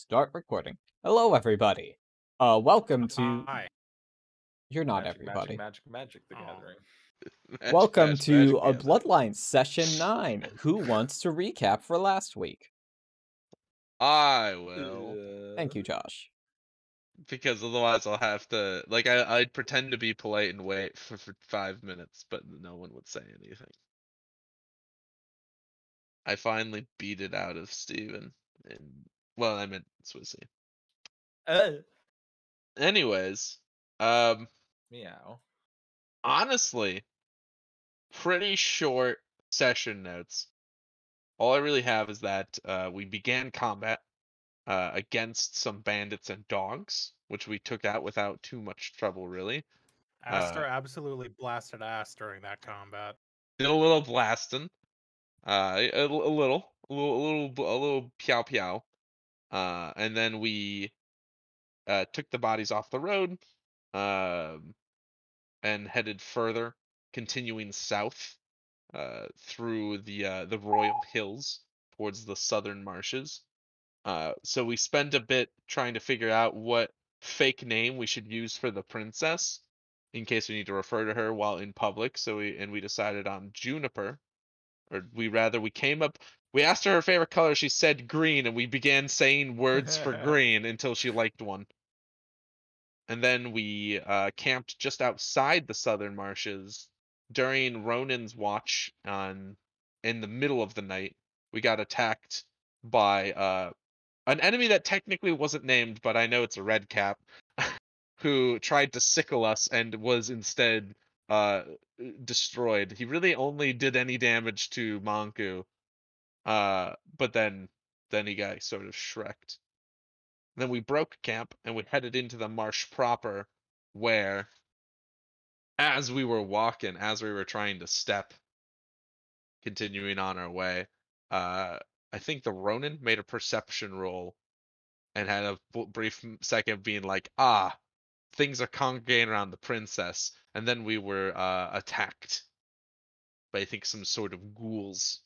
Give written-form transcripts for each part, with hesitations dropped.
Start recording. Hello, everybody. Welcome to. Hi. You're not Magic, everybody. Magic the Gathering. Welcome to a Gathering. Bloodlines Session 9. Who wants to recap for last week? I will. Thank you, Josh. Because otherwise I'll have to, like, I'd pretend to be polite and wait for 5 minutes, but no one would say anything. I finally beat it out of Steven. Well, I meant Swissy. Anyways, Meow. honestly, pretty short session notes. All I really have is that we began combat against some bandits and dogs, which we took out without too much trouble, really. Aster absolutely blasted ass during that combat. Did a little blasting, a little pew pew, and then we took the bodies off the road, and headed further, continuing south, through the Royal Hills towards the southern marshes. So we spent a bit trying to figure out what fake name we should use for the princess, in case we need to refer to her while in public. So we decided on Juniper, or we asked her favorite color. She said green, and we began saying words for green until she liked one. And then we camped just outside the southern marshes during Ronan's watch. In the middle of the night, we got attacked by an enemy that technically wasn't named, but I know it's a red cap, who tried to sickle us and was instead destroyed. He really only did any damage to Manku, but then he got sort of shreked. Then we broke camp and we headed into the marsh proper, where, as we were trying to step, continuing on our way, I think the Ronin made a perception roll and had a brief second being like, things are congregating around the princess. And then we were attacked by, I think, some sort of ghouls,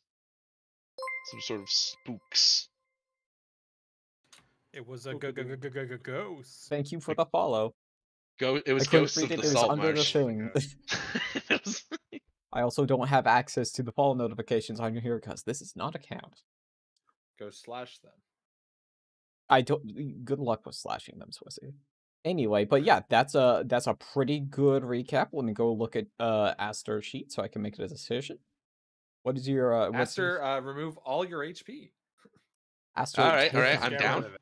some sort of spooks. It was a ghost. Thank you for the follow. It was I couldn't Ghosts read of it. the It was Salt under Marsh. the thing. I also don't have access to the follow notifications on here because this is not a count. Go slash them. I don't. Good luck with slashing them, Swissy. Anyway, but yeah, that's a pretty good recap. Let me go look at Aster's sheet so I can make a decision. What is your Aster, remove all your HP. Aster? All right, I'm Get down. rid of it.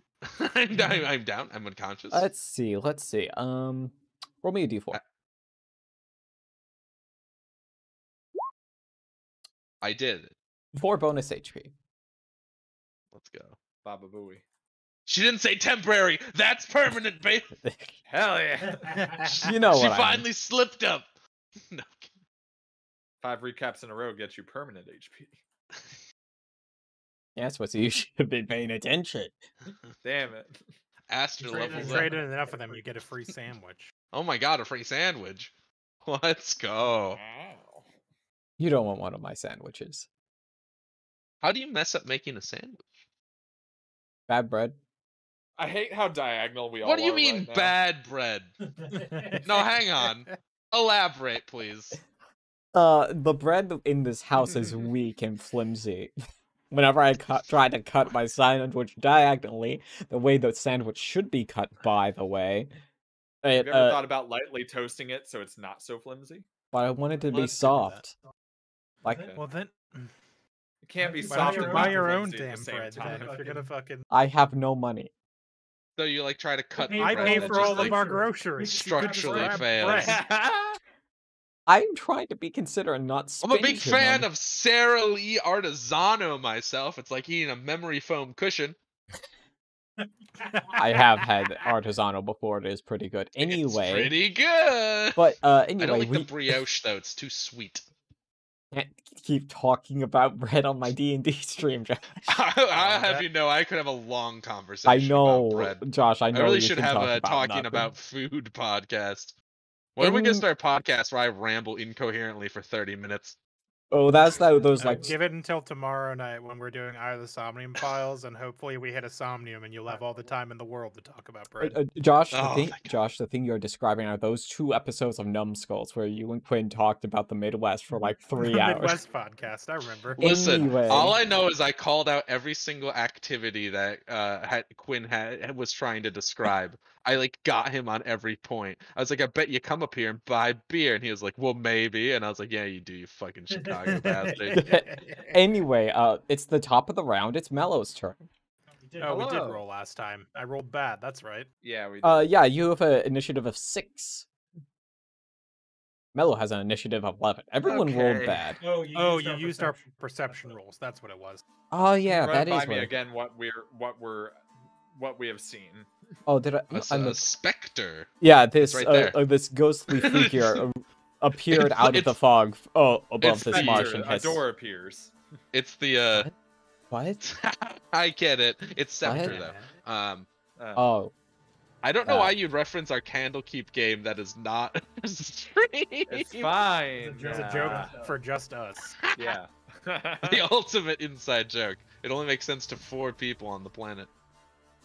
I'm down. I'm unconscious. Let's see. Roll me a d4. I did. 4 bonus HP. Let's go. Baba Booey. She didn't say temporary. That's permanent, babe. Hell yeah. You know She what finally slipped up. No. 5 recaps in a row gets you permanent HP. Yes, Swissy, you should have been paying attention. Damn it. Aster levels up. Traded enough of them, you get a free sandwich. Oh my god, a free sandwich. Let's go. Wow. You don't want one of my sandwiches. How do you mess up making a sandwich? Bad bread. I hate how diagonal we all are. What do you mean right now. bad bread? No, hang on. Elaborate, please. The bread in this house is weak and flimsy. Whenever I try to cut my sandwich diagonally, the way the sandwich should be cut, by the way. Have you ever thought about lightly toasting it so it's not so flimsy? But I want it to be Let's do soft. Like, Well then, It can't be buy soft. your, and buy not your own flimsy at damn the same bread then. time. If you're gonna fucking, I have no money. So you like try to cut the I bread pay that for just, all like, of our groceries. You could just structurally grab fails. bread. I'm trying to be considerate, not I'm a big spending fan money. of Sara Lee Artisano myself. It's like eating a memory foam cushion. I have had Artisano before. It is pretty good. Anyway, It's pretty good. but I anyway, don't like we the brioche though. It's too sweet. can't keep talking about bread on my D&D stream, Josh. I have you know, I could have a long conversation. I know, about bread. Josh. I know. I really you should can have talk a about talking nothing. about food podcast. When are we gonna start a podcast where I ramble incoherently for 30 minutes? Oh, that's those like. Give it until tomorrow night when we're doing Eye of the Somnium files, and hopefully we hit a Somnium, and you'll have all the time in the world to talk about bread. Josh, Oh my God. Josh, the thing you're describing are those 2 episodes of Numbskulls where you and Quinn talked about the Midwest for like 3 The hours. Midwest podcast, I remember. Listen, Anyway. all I know is I called out every single activity that Quinn was trying to describe. I like got him on every point. I was like, I bet you come up here and buy beer, and he was like, well, maybe. And I was like, yeah, you do, you fucking Chicago bastard. Anyway, it's the top of the round. It's Mello's turn. Oh, we did Hello. roll last time. I rolled bad. That's right. Yeah, we did. Yeah, you have an initiative of 6. Mello has an initiative of 11. Everyone rolled Okay. bad. Oh, you used our perception rolls. That's what it was. Oh yeah, Run that by is me what. again. What we have seen. Oh, did I? A specter. Yeah, this right there. this ghostly figure appeared It's- out of the it's- fog. Above it's this the- marsh and A has. door appears. It's the What? I get it. It's scepter What? though. Oh, I don't know Uh, why you'd reference our Candlekeep game that is not stream. It's fine. It's a joke for just us. Yeah. The ultimate inside joke. It only makes sense to 4 people on the planet.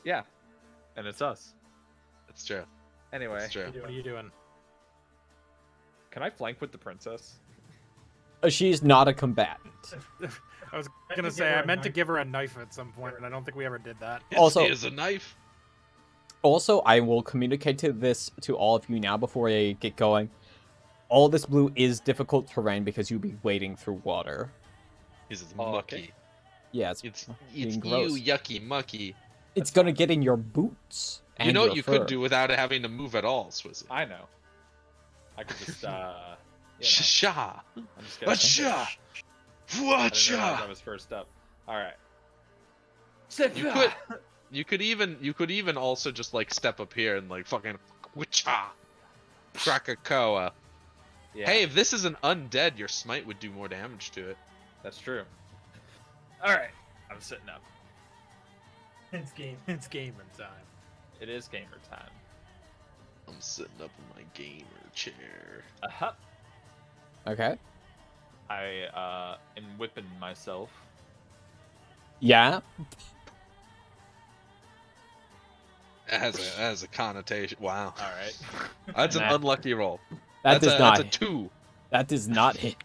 Yeah. And it's us. That's true. Anyway, That's true. What are you doing? can I flank with the princess? she's not a combatant. I was gonna say I meant to give her a knife at some point, and I don't think we ever did that. Also- Is a knife. Also, I will communicate to all of you now before I get going. All this blue is difficult terrain because you'll be wading through water. Is it's Oh, mucky. okay. Yeah, it's It's being you gross. yucky mucky. It's gonna get in your boots. You and know what your you fur. could do without having to move at all, Swizzy. I know. I could just, Sha. I'm just gonna. Acha. I didn't realize I Wacha. was first up. All right. You could even also just like step up here and like fucking Wacha. Krakatoa. Yeah, Hey, if this is an undead, your smite would do more damage to it. that's true. All right, I'm sitting up. It's gaming time. It is gamer time. I'm sitting up in my gamer chair. Uh-huh. Okay. I am whipping myself. Yeah. That has a connotation. Wow. All right. That's an Nah. unlucky roll. That does not. That's a 2. That does not hit.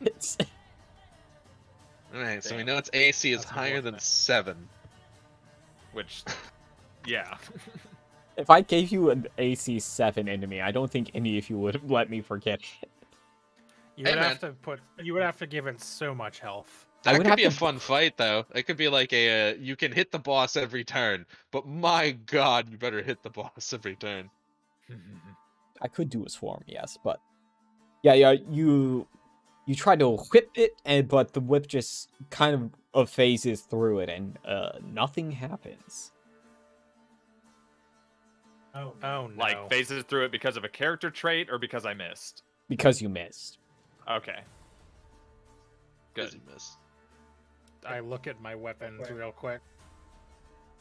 Alright, so we Damn. know its AC is That's a higher rough than mess. 7. Which, yeah. If I gave you an AC 7 enemy, I don't think any of you would let me forget it. You Hey, would man. have to put. You would have to give it so much health. I That would could have be a to- fun fight, though. It could be like you can hit the boss every turn, but my god, you better hit the boss every turn. I could do a swarm, yes, but yeah, you try to whip it, but the whip just kind of phases through it, and nothing happens. Oh no! Like phases through it because of a character trait or because I missed. Because you missed. Okay. Good. Easy miss. I look at my weapons real quick.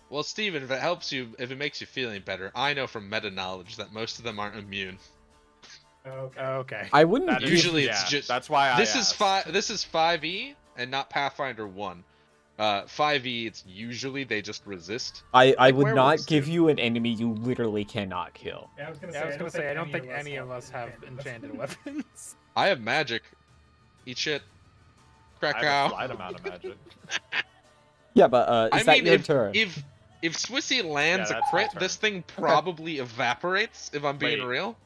Well, Steven, if it helps you, if it makes you feeling better, I know from meta knowledge that most of them aren't immune. Okay. I wouldn't That is- give- Usually it's yeah, just that's why I this is asked. This is 5e and not Pathfinder 1. 5e, it's usually they just resist. I like would not werewolves give do. you an enemy you literally cannot kill. I was gonna say I don't think any of us have enchanted weapons. I have magic. Eat shit. I have a Krakow. slight amount of magic. Yeah, but is that your turn? if Swissy lands Yeah, a that's my crit, turn. this thing probably evaporates. If I'm being Wait. real,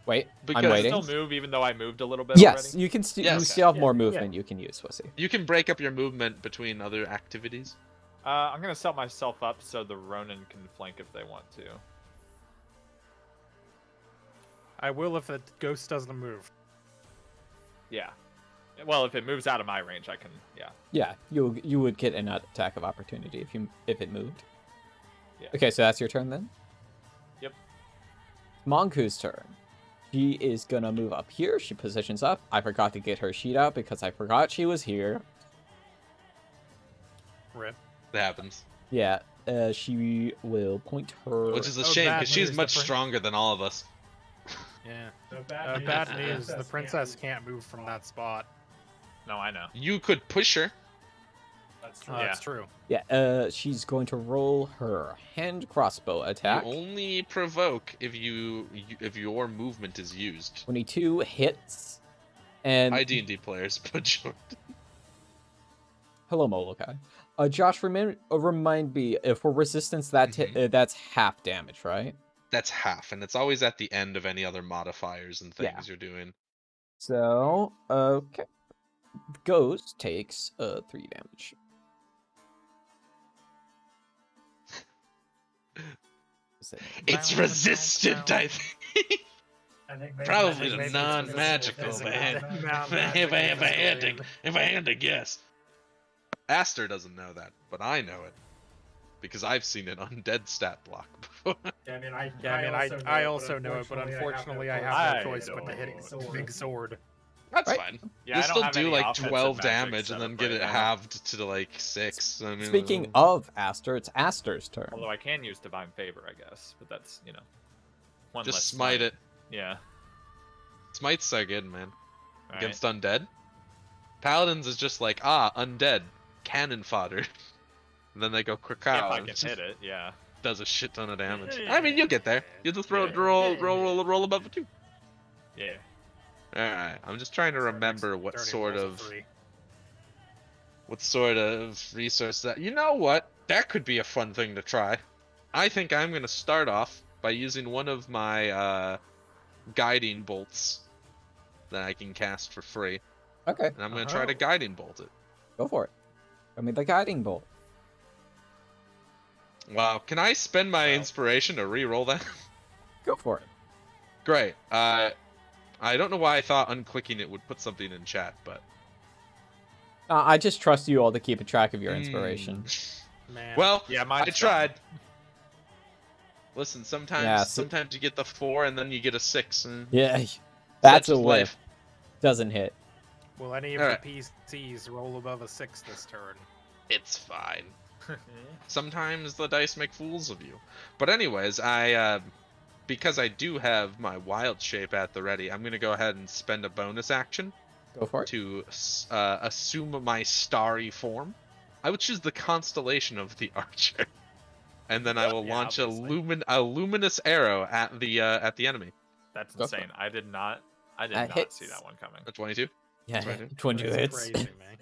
Wait, because I'm Can I waiting. still move even though I moved a little bit Yes, already? you can. You Yes. still have more Yeah, movement you can use, Pussy. you can break up your movement between other activities. I'm gonna set myself up so the Ronin can flank if they want to. I will if the ghost doesn't move. Yeah. Well, if it moves out of my range, I can. Yeah. Yeah, you would get an attack of opportunity if it moved. Yeah. Okay, so that's your turn then. Yep. Monku's turn. She is gonna move up here. She positions up. I forgot to get her sheet out because I forgot she was here. Rip. That happens, Yeah, she will point her. which is a Oh, shame bad because she's news, much the prin- stronger than all of us. Yeah. Bad news. The princess can't move from that spot. Yeah, She can't move from that spot. yeah. She can't move from that spot. Yeah, She can't move from that spot. No, I know. You could push her. That's true. Yeah. That's true. Yeah, she's going to roll her hand crossbow attack. You only provoke if your movement is used. 22 hits. And Hi, D&D players, but sure. hello, Molokai. Josh, remind me, for resistance, that's half damage, right? That's half, and it's always at the end of any other modifiers and things Yeah. you're doing. So, okay. Ghost takes 3 damage. It's resistant, I think. Probably maybe non-magical. it's If I had to guess. Aster doesn't know that, but I know it because I've seen it on Dead Stat Block before. I also know it, but unfortunately I have no choice but to hit big sword. That's Right. fine. Yeah, You'll I don't still have do any like offensive 12 magic damage set and then up get right it now. halved to like 6. I mean, Speaking of Aster, it's Aster's turn. Although I can use Divine Favor, I guess, but that's, you know, one just less smite it. Yeah. Smite's so good, man. Right. Against undead. Paladins is just like, undead, cannon fodder. And then they go quick If out. I can hit it, yeah. Does a shit ton of damage. I mean, you'll get there. You'll just roll above it too. Yeah. Alright, I'm just trying to remember what sort of resource that. You know what? That could be a fun thing to try. I think I'm gonna start off by using one of my guiding bolts that I can cast for free. Okay, And I'm gonna try to guiding bolt it. go for it. I mean, the guiding bolt. Wow, can I spend my inspiration to re-roll that? Go for it. Great. I don't know why I thought unclicking it would put something in chat, but I just trust you all to keep a track of your inspiration. Man. well, Yeah, I mine's tried. Listen, sometimes Yeah, sometimes you get the 4 and then you get a 6. And Yeah, that's such a is whiff. life. Doesn't hit. Will any of Alright. the PCs roll above a 6 this turn? It's fine. Sometimes the dice make fools of you. But anyways, I because I do have my wild shape at the ready, I'm gonna go ahead and spend a bonus action Go for it. to assume my starry form. I would choose the constellation of the Archer, and then I will Yeah, launch obviously. a luminous arrow at the enemy. That's Go for insane. I did not That see hits. that one coming. A 22, Yeah, That's right. 22 That's hits. crazy, man.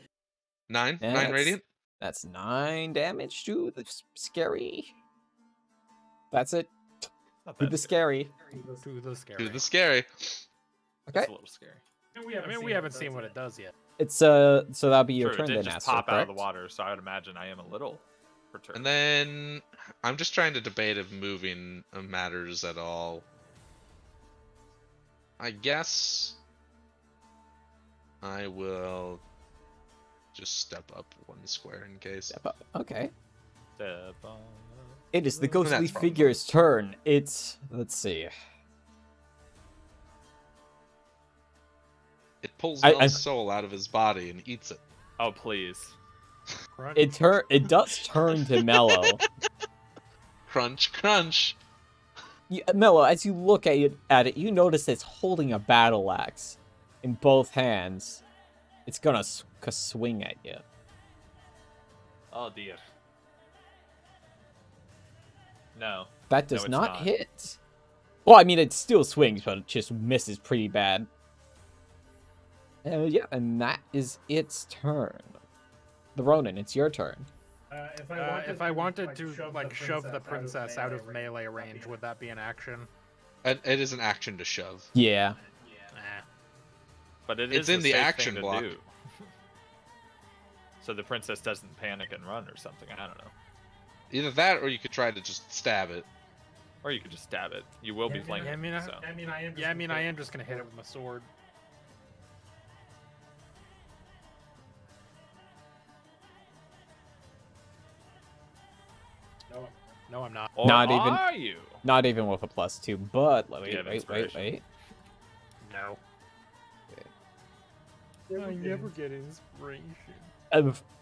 9 Yeah, 9 that's- radiant. That's 9 damage to the scary. That's it. Not To that the scary. scary. To the scary. To the scary. Okay. It's a little scary. I mean, we haven't seen what it does yet. It's so that'll be your True, turn it did then, just Aster, pop out of correct? the water, so I would imagine I am a little perturbed. And then I'm just trying to debate if moving matters at all. I guess I will just step up 1 square in case. Step up. Okay. Step on It is the up. ghostly That's probably- figure's turn. It's let's see. It pulls I- Mel's soul out of his body and eats it. Oh, please. Crunch. It does turn to Mellow. Crunch, crunch. Mellow, as you look at it, you notice it's holding a battle axe in both hands. It's gonna swing at you. Oh dear. No. That does it's not not. hit. Well, I mean, it still swings, but it just misses pretty bad. Yeah, and that is its turn. The Ronin, it's your turn. If I wanted to shove the princess out of melee range, would that be an action? It is an action to shove. Yeah. Nah. But It's is in a the safe action thing to block. do. So the princess doesn't panic and run or something. I don't know. Either that or you could try to just stab it. Or you could just stab it. You will be flanking. So. I am just gonna hit it with my sword. No, I'm not. Or Not even- are you? Not even with a +2, but Do you wait. have inspiration? No. I never get inspiration.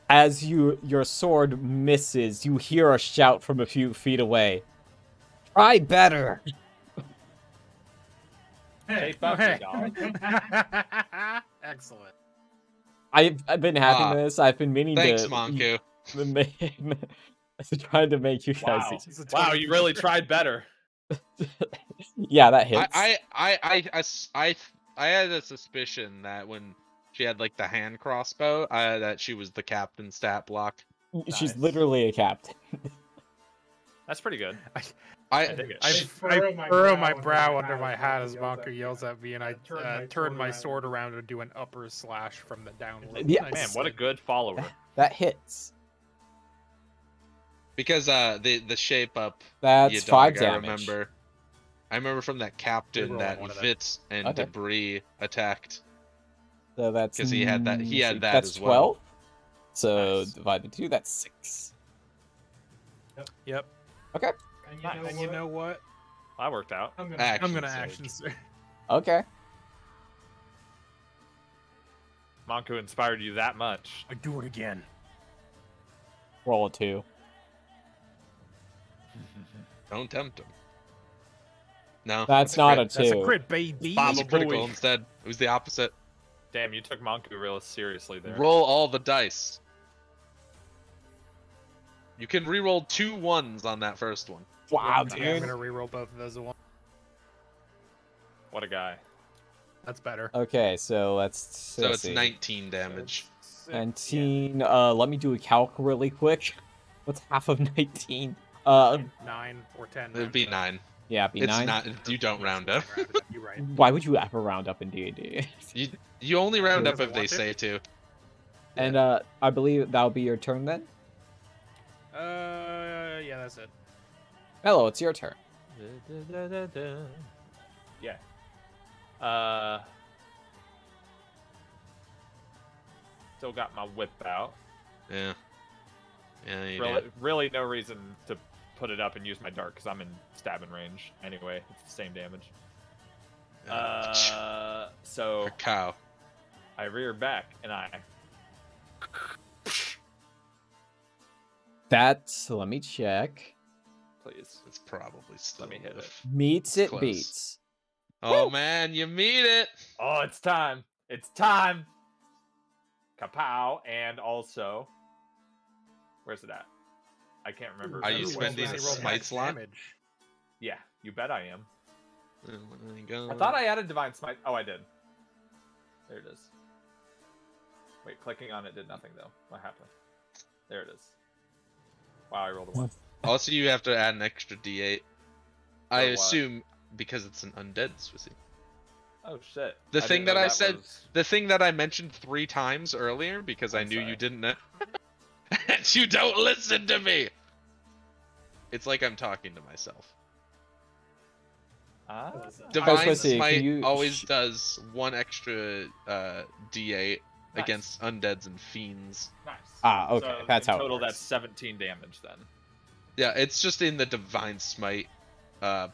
As your sword misses, you hear a shout from a few feet away. Try better. Shape up, Hey. you dog. Excellent. I've been having Ah, this. I've been meaning Thanks, to Monku. trying to make you guys. Wow. He's a Wow, total you really loser. tried better. Yeah, that hits. I had a suspicion that when she had like the hand crossbow, that she was the captain stat block. She's Nice. literally a captain. That's pretty good. I dig it. I furrow my brow under my hat as Monka yells at me, and I turn my sword around and do an upper slash from the downward. Yeah. Man, what a good follower. That hits. because the shape up. That's Yadog, 5 damage. I remember from that captain Reroll that one of them. Vitz and Okay. Debris attacked. So that's 'Cause he had that- he had that that's as well. 12. So Nice. divided 2, that's 6. Yep. Okay. And you know what? That worked out. I'm Action gonna surge. action surge. Okay. Monku inspired you that much. I do it again. Roll a 2. Don't tempt him. No, That's not crit. a 2. That's a crit, baby. Baba It's a critical Booey. instead. It was the opposite. Damn, you took Monku real seriously there. Roll all the dice. You can re-roll 2 1s on that first one. Wow, Yeah, I'm dude. gonna reroll both of those at once. What a guy. That's better. Okay, so let's So let's it's see. 19 damage. 19. Let me do a calc really quick. What's half of 19? 9 or 10. It'd be 9. Yeah, be It's 9. not. You don't round up. You're right. Why would you ever round up in D&D? You only round up Because I if they want to. say to. And I believe that'll be your turn then. Yeah, that's it. Hello, it's your turn. Yeah. Still got my whip out. Yeah. Yeah. You Really, do. really no reason to put it up and use my dart because I'm in stabbing range anyway. It's the same damage. So For cow. I rear back and I. That's, let me check. Please. It's probably still. Let me hit it. Meets it Close. beats. Oh man, you meet it. Oh, it's time. It's time. Kapow. And also, where's it at? I can't remember. Are you Remember spending what a it roll was. smite max slot? damage. Yeah, you bet I am. There you go. I thought I added divine smite. Oh, I did. There it is. Wait, clicking on it did nothing though. What happened? There it is. Wow, I rolled a 1. Also, you have to add an extra D8. I For what? assume because it's an undead Swissy. Oh shit. The I thing didn't know that I said- was- The thing that I mentioned 3 times earlier because I I'm knew sorry. you didn't know. And you don't listen to me. It's like I'm talking to myself. Ah. Divine Swissy, can Smite you always does 1 extra D8 Nice. against undeads and fiends. Nice. Ah, okay, So that's in how it total, works. that's 17 damage then. Yeah, it's just in the Divine Smite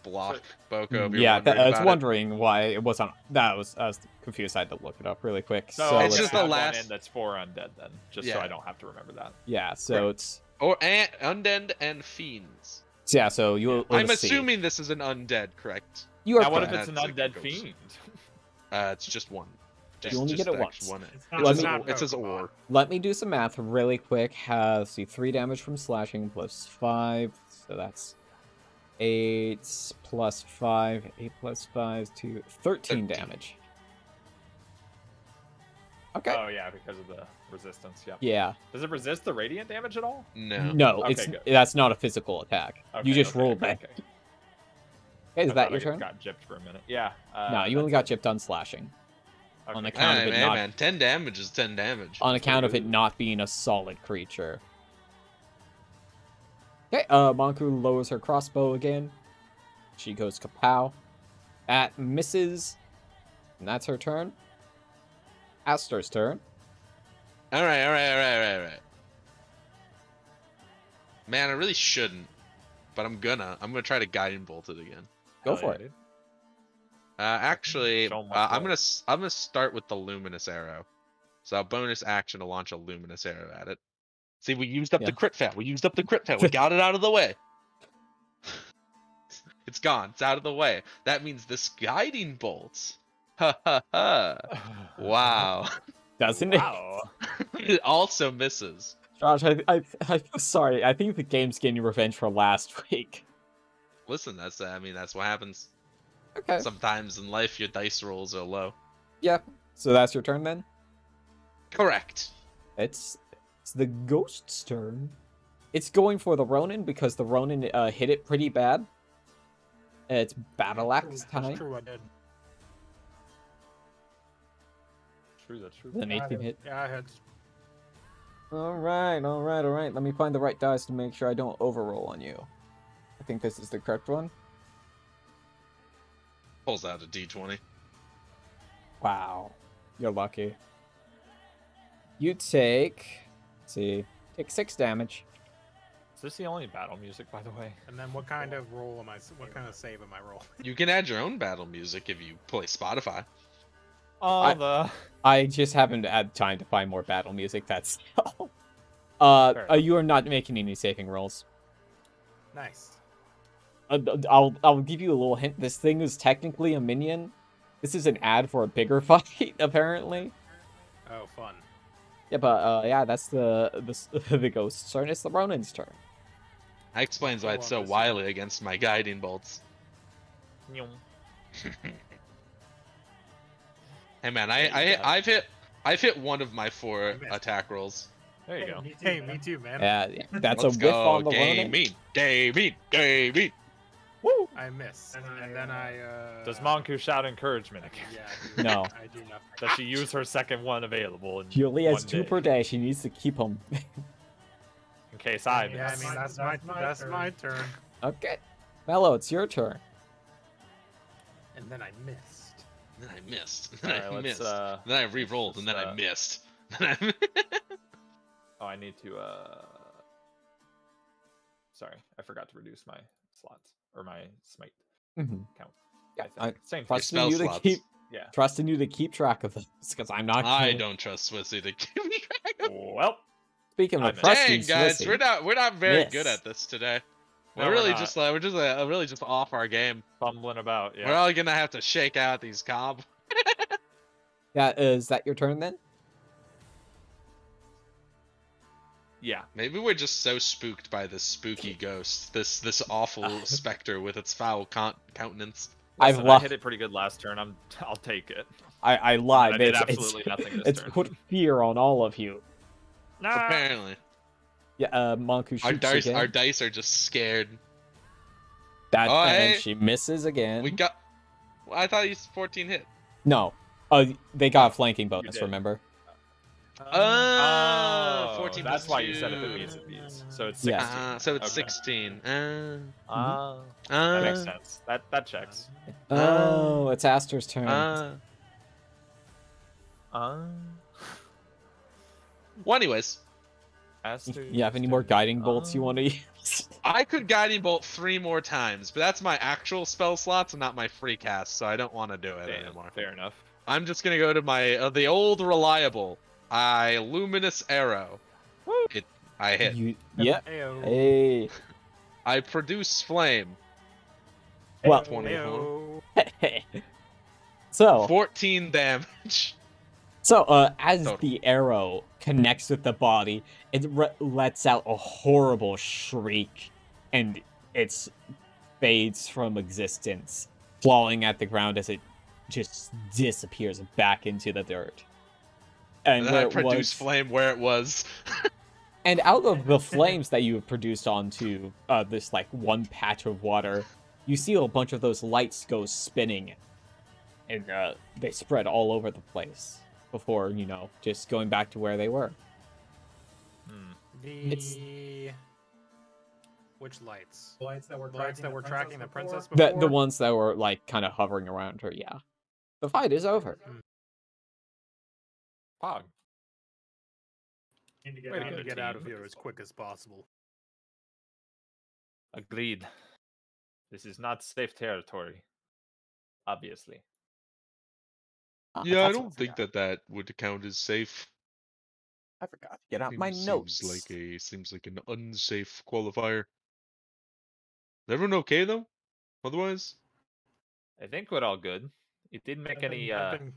block, Boko. if you're Yeah, wondering I was about it. wondering why it wasn't. I was confused. I had to look it up really quick. So, So I'm It's gonna just the add one last- in that's 4 undead then, just so Yeah. I don't have to remember that. yeah, so Right. it's Or undead and fiends. yeah. So you. I'm let's see. assuming this is an undead, correct? you are Now, what if correct. it's an That's like undead goes. fiend? It's just 1. Just, only just get it actually once. One. not- Let It's me- not it says Pokemon. or. Let me do some math really quick. Let's see, 3 damage from slashing plus 5, so that's 8 plus 5. 8 plus 5 to 13 damage. Okay. Oh yeah, because of the resistance. Yeah. Yeah. Does it resist the radiant damage at all? No. No, Okay, it's good. that's not a physical attack. You just rolled that. Okay. Okay, is I that thought your I turn? Got gypped for a minute. Yeah. No, you only got gypped on slashing. on Okay. account of Hey, it man, not- man, 10 damage is 10 damage. On That's account of pretty it good. not being a solid creature. Okay, Monku lowers her crossbow again. She goes kapow. That misses. And that's her turn. Astor's turn. Alright. Man, I really shouldn't. But I'm gonna try to guiding bolt it again. Go Hell for yeah, it. dude. Actually, Show 'em what's I'm what. gonna start with the luminous arrow. So I'll bonus action to launch a luminous arrow at it. See, we used up Yeah. the crit fail. We got it out of the way. It's gone. It's out of the way. That means this guiding bolt. Ha ha ha. Wow. doesn't Wow. It also misses. Josh, I feel sorry. I think the game's getting revenge for last week. Listen, I mean, that's what happens. Okay. Sometimes in life, your dice rolls are low. Yeah. So that's your turn then? Correct. It's the ghost's turn. It's going for the Ronin because the Ronin hit it pretty bad. It's battle axe That's time. true, I did. True, that's true. An 18 hit. Yeah, I had. Alright. Let me find the right dice to make sure I don't overroll on you. I think this is the correct one. Pulls out a d20. Wow. You're lucky. You take... Let's see. Take 6 damage. Is this the only battle music, by the way? And then what kind of roll am I? What kind of save am I rolling? You can add your own battle music if you play Spotify. Oh, I just haven't had time to find more battle music, that's all. You are not making any saving rolls. Nice. I'll give you a little hint. This thing is technically a minion. This is an ad for a bigger fight, apparently. Oh, fun. Yeah, but yeah, that's the the ghost's turn. It's the Ronin's turn. That explains why it's so wily against my guiding bolts. Hey man, I've hit one of my 4 attack rolls. there you go. Hey, me too, man. Yeah, that's Let's a whiff go, on the Ronin. gaming. Woo! I miss. And then I. Does Monku shout encouragement again? Yeah. No. I do nothing. Does she use her second one available? She only has one 2 day? per day. She needs to keep them. In case I miss. Yeah, I mean that's my turn. Okay, Mello, it's your turn. And then I missed. Then I missed. Then I Alright, missed. let's, Then I re-rolled, and then I missed. Oh, I need to, Sorry, I forgot to reduce my slots. Or my smite Mhm. count. Yeah, I think. Same thing. Trusting spell you to slots. keep Yeah. trusting you to keep track of this because I'm not. I gonna- don't trust Swissy to keep track of. Well, Speaking I of missed. trusting, Dang guys, Swissy, we're not very Miss. good at this today. No, We're we're really not. just really just off our game. fumbling about. Yeah. We're all gonna have to shake out these comp. yeah, is that your turn then? Yeah. Maybe we're just so spooked by this spooky ghost, this awful specter with its foul countenance. I've Listen, I lost. hit it pretty good last turn. I'll take it. I lied. I did It's- absolutely nothing this It's turn. put fear on all of you. Nah. Apparently, Yeah, Monku our shoots again. dice are just scared. That Oh, and hey. she misses again. We got. Well, I thought he's 14 hit. No. They got a flanking bonus. did. Remember? Oh, 14 That's plus why you said 2. if it beats, it beats. So it's 16. Yeah. So it's Okay. 16. That makes sense. That checks. Oh, it's Aster's turn. Well, anyways, You have any more guiding bolts you want to use? I could guiding bolt 3 more times, but that's my actual spell slots and not my free cast, so I don't want to do it anymore. Fair enough. I'm just gonna go to my the old reliable luminous arrow. I hit. Yeah. Ayo. Hey. I produce flame. Well. 24. Ayo. So. 14 damage. So, as Total. the arrow connects with the body, it lets out a horrible shriek, and it fades from existence, falling at the ground as it just disappears back into the dirt. And And where I it produce was, flame where it was. and out of the flames that you have produced onto this like one patch of water, you see a bunch of those lights go spinning, and they spread all over the place before, you know, just going back to where they were. Which lights? The lights that were tracking the princess The before? ones that were like kind of hovering around her, yeah. The fight is over. Pog. Need to Way to go, get out team. of here as quick as possible. Agreed. This is not safe territory. Obviously. Yeah, I That's don't what think that would count as safe. I forgot to get out my notes. Seems like an unsafe qualifier. Is everyone okay though? Otherwise, I think we're all good. It didn't make any I've been-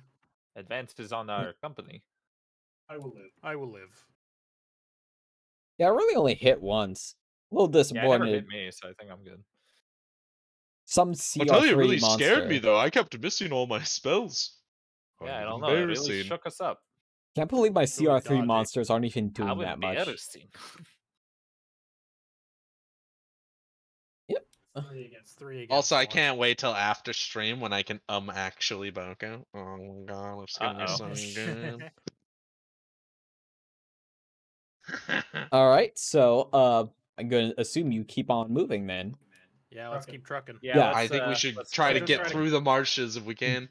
advances on our company. I will live. Yeah, I really only hit once. A little Yeah, it never disappointed. hit me, so I think I'm good. Some I'll tell you, it CR3 really monster. scared me though. I kept missing all my spells. Yeah, I Kind of don't know. It really embarrassing. shook us up. Can't believe my Really CR3 dodgy. monsters aren't even How doing that much. embarrassing. Yep. It's 3 against Also, I 1. can't wait till after stream when I can actually bonk out. Oh my god, it's gonna be Uh-oh. so good. Alright, so I'm gonna assume you keep on moving then. Yeah, let's keep trucking. Yeah, I think we should let's try to finish get running. through the marshes if we can.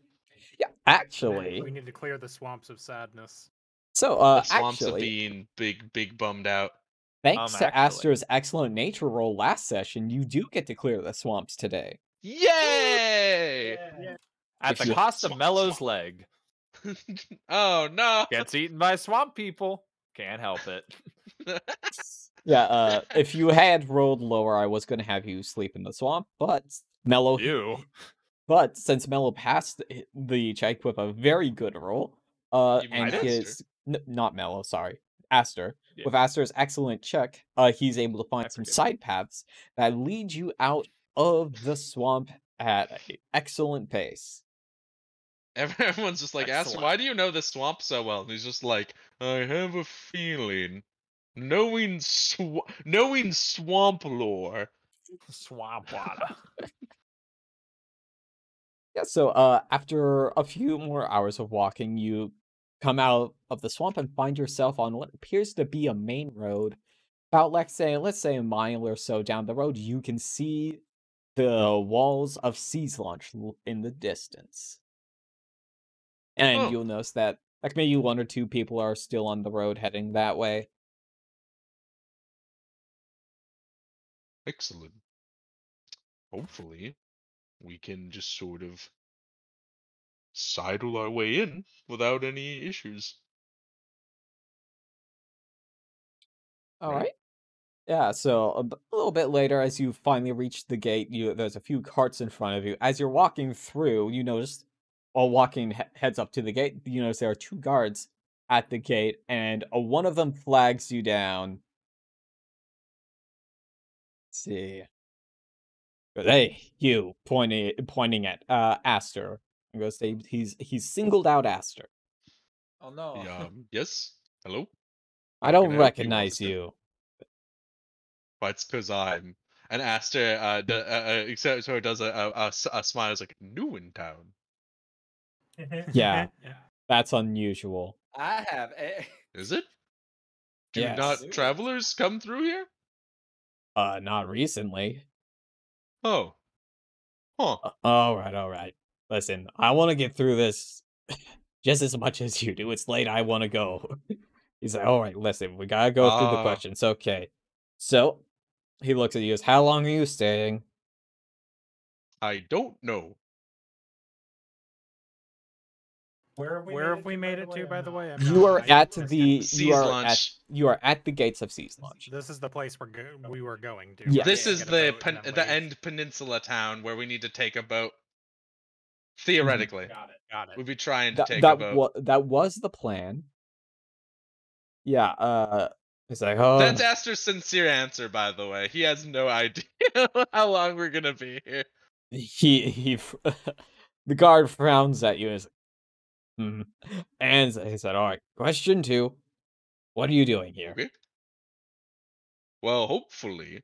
Yeah, actually. We need to clear the swamps of sadness. So, The swamps of actually, being big bummed out. thanks to actually. Aster's excellent nature roll last session, you do get to clear the swamps today. Yay! At If the you- cost of Mello's leg. Oh no! Gets eaten by swamp people. Can't help it. Yeah, if you had rolled lower, I was gonna have you sleep in the swamp, but Mello You. But since Mello passed the check with a very good roll, You mean and Aster? his not Mello, sorry, Aster. Yeah. With Aster's excellent check, he's able to find some forget. side paths that lead you out of the swamp at an excellent pace. Everyone's just like, Aster, Excellent. why do you know this swamp so well? And he's just like, I have a feeling. Knowing swamp lore. Swamp water. Yeah, so after a few more hours of walking, you come out of the swamp and find yourself on what appears to be a main road. About let's say a mile or so down the road, you can see the walls of Seaslaunch in the distance. And Oh. you'll notice that like maybe one or two people are still on the road heading that way. Excellent. Hopefully, we can just sort of sidle our way in without any issues. All Right. right. Yeah, so a little bit later, as you finally reach the gate, there's a few carts in front of you. As you're walking through, you notice, while walking heads up to the gate, you notice there are two guards at the gate, and one of them flags you down. Let's see. But, hey, you, pointing at Aster. I'm gonna say he's singled out Aster. Oh no. Yes? Hello? I How don't can I help you, recognize officer? you. But it's because I'm. And Aster, except so it does a smile. It's like, new in town. Yeah, that's unusual. I have a. Is it? Do Yes. not travelers come through here? Not recently. Oh. Huh. All right. Listen, I want to get through this just as much as you do. It's late. I want to go. He's like, all right, listen, we gotta go through the Ah. questions. Okay. So he looks at you. Goes, how long are you staying? I don't know. Where have we made it to, by the way? You are at I- the Seaslaunch. you are at the gates of Seaslaunch. This is the place we were going to. Yeah. This Yeah, is get a the boat and then the leave. end peninsula town where we need to take a boat. Theoretically, Got it. we'd be trying to take a boat. That was the plan. Yeah, it's like, oh, That's Aster's sincere answer, by the way. He has no idea how long we're gonna be here. he the guard frowns at you and is like, and he said, all right, question 2. What are you doing here? Okay. Well, hopefully,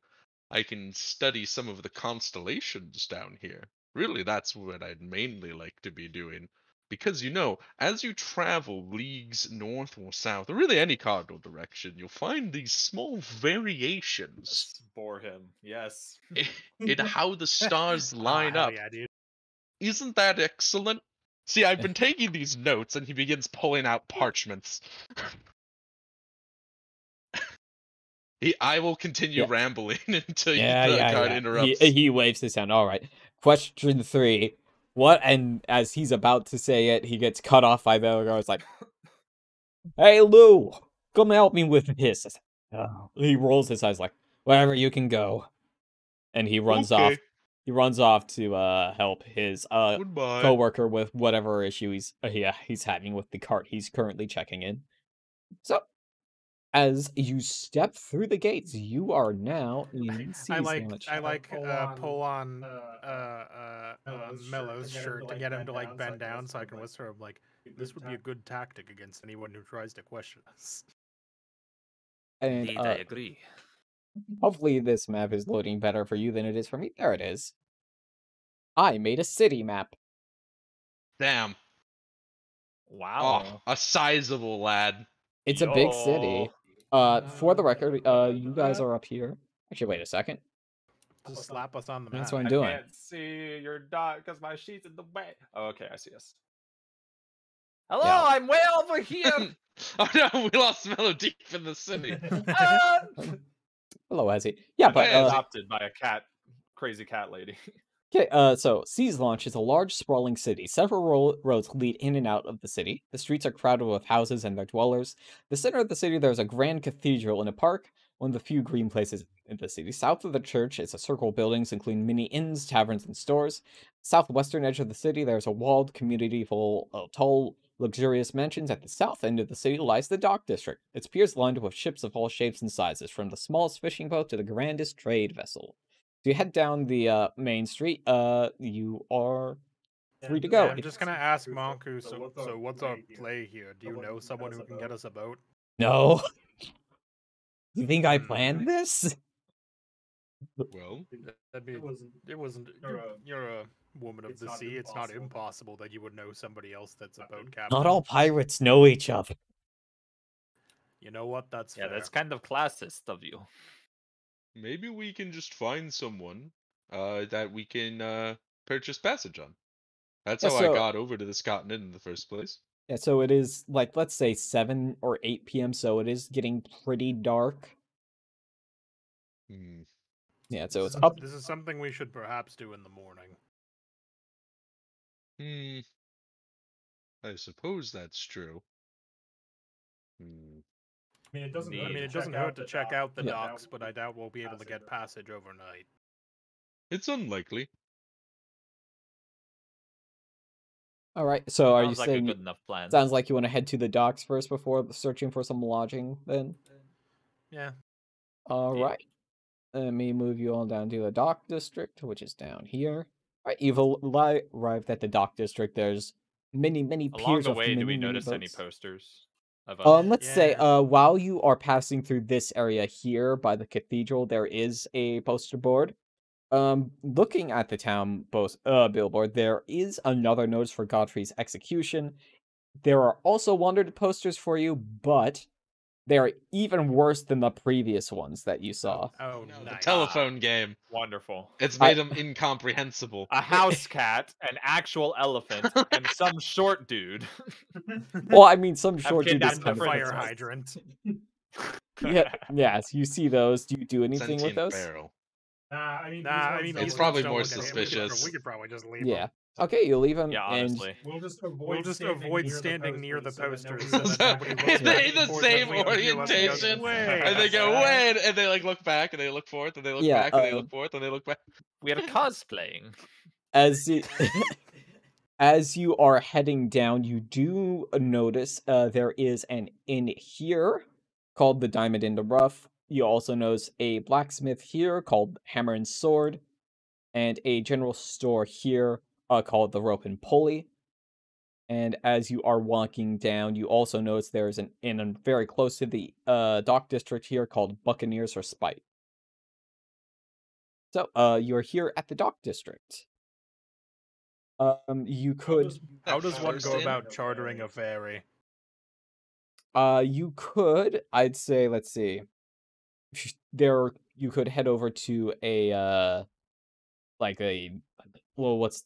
I can study some of the constellations down here. Really, that's what I'd mainly like to be doing. Because, as you travel leagues north or south, or really any cardinal direction, you'll find these small variations Let's bore him. Yes. in how the stars line hell up. Yeah, dude. Isn't that excellent? See, I've been taking these notes, and he begins pulling out parchments. I will continue rambling until the guard interrupts. He waves his hand. All right. Question 3. What? And as he's about to say it, he gets cut off by the other guard. It's like, hey, Lou, come help me with this. He rolls his eyes like, wherever you can go. And he runs off. Okay. He runs off to help his Goodbye. coworker with whatever issue he's having with the cart he's currently checking in. So, as you step through the gates, you are now in Seaslaunch. I like pull on Mellow's shirt to get him to like bend down so I can whisper him like, this would be a good tactic against anyone who tries to question us. And Indeed, I agree. hopefully this map is loading better for you than it is for me. There it is. I made a city map. Damn. Wow. Oh, a sizable lad. It's a big city. For the record, you guys are up here. Actually, wait a second. Just slap us on the map. That's what I'm I doing. can't see your dot because my sheet's in the way. Oh, okay, I see us. Hello, Yeah. I'm way over here. Oh no, we lost Mellow deep in the city. Hello, Ezzy. Yeah, but Adopted by a crazy cat lady. okay, so Seaslaunch is a large, sprawling city. Several roads lead in and out of the city. The streets are crowded with houses and their dwellers. The center of the city, there's a grand cathedral and a park, one of the few green places in the city. South of the church is a circle of buildings, including many inns, taverns, and stores. Southwestern edge of the city, there's a walled community full of tall, luxurious mansions. At the south end of the city lies the dock district. Its piers lined with ships of all shapes and sizes, from the smallest fishing boat to the grandest trade vessel. If you head down the main street, you are free to go. Yeah, I'm just gonna ask Monku, so what's our play here? Do you know someone who can get us a boat? No. You think I planned this? Well, it wasn't. You're a woman of the sea. It's not impossible that you would know somebody else that's a boat captain. Not all pirates know each other. You know what? That's fair. That's kind of classist of you. maybe we can just find someone that we can purchase passage on. That's Yeah, how so- I got over to this continent in the first place. Yeah, so it is, like, let's say 7 or 8 p.m., so it is getting pretty dark. Hmm. Yeah, so it's up. This is something we should perhaps do in the morning. I suppose that's true. I mean, it doesn't hurt to check out the docks, but I doubt we'll be able to get passage overnight. It's unlikely. All right, so are you Sounds like a saying good enough plan. sounds like you want to head to the docks first before searching for some lodging then? Yeah. All Yeah. right. Let me move you all down to the dock district, which is down here. All right, you've arrived at the dock district. There's many Along piers the of way, do we many notice any boats. posters of us? Let's say, Yeah. while you are passing through this area here by the cathedral, there is a poster board. Looking at the town billboard, there is another notice for Godfrey's execution. There are also wanted posters for you, but they are even worse than the previous ones that you saw. Oh, No, nice. the telephone game. Wonderful. It's made them incomprehensible. A house cat, an actual elephant, and some short dude. Well, I mean, some short dude is kidnapped kind the of... Fire princess. hydrant. Yeah, yes, you see those. Do you do anything with Sentient those? barrel. I mean, It's these probably ones don't more look at it. suspicious. We could probably just leave Yeah. them. Okay, you leave them, Yeah, and honestly. We'll just avoid standing near the posters so that nobody looks Are they back the and forth same as we go orientation? "Wait And they a go, second." wait, and they like look back, and they look forth, and they look Yeah, back, and they look forth, and they look back. We are cosplaying. as you, as you are heading down, you do notice there is an inn here called the Diamond in the Rough. You also notice a blacksmith here called Hammer and Sword, and a general store here called the Rope and Pulley. And as you are walking down, you also notice there's an inn very close to the dock district here called Buccaneers or Spite. So, you're here at the dock district. You could... How does one First go in? about chartering a ferry? You could, I'd say, let's see. You could head over to a, well, what's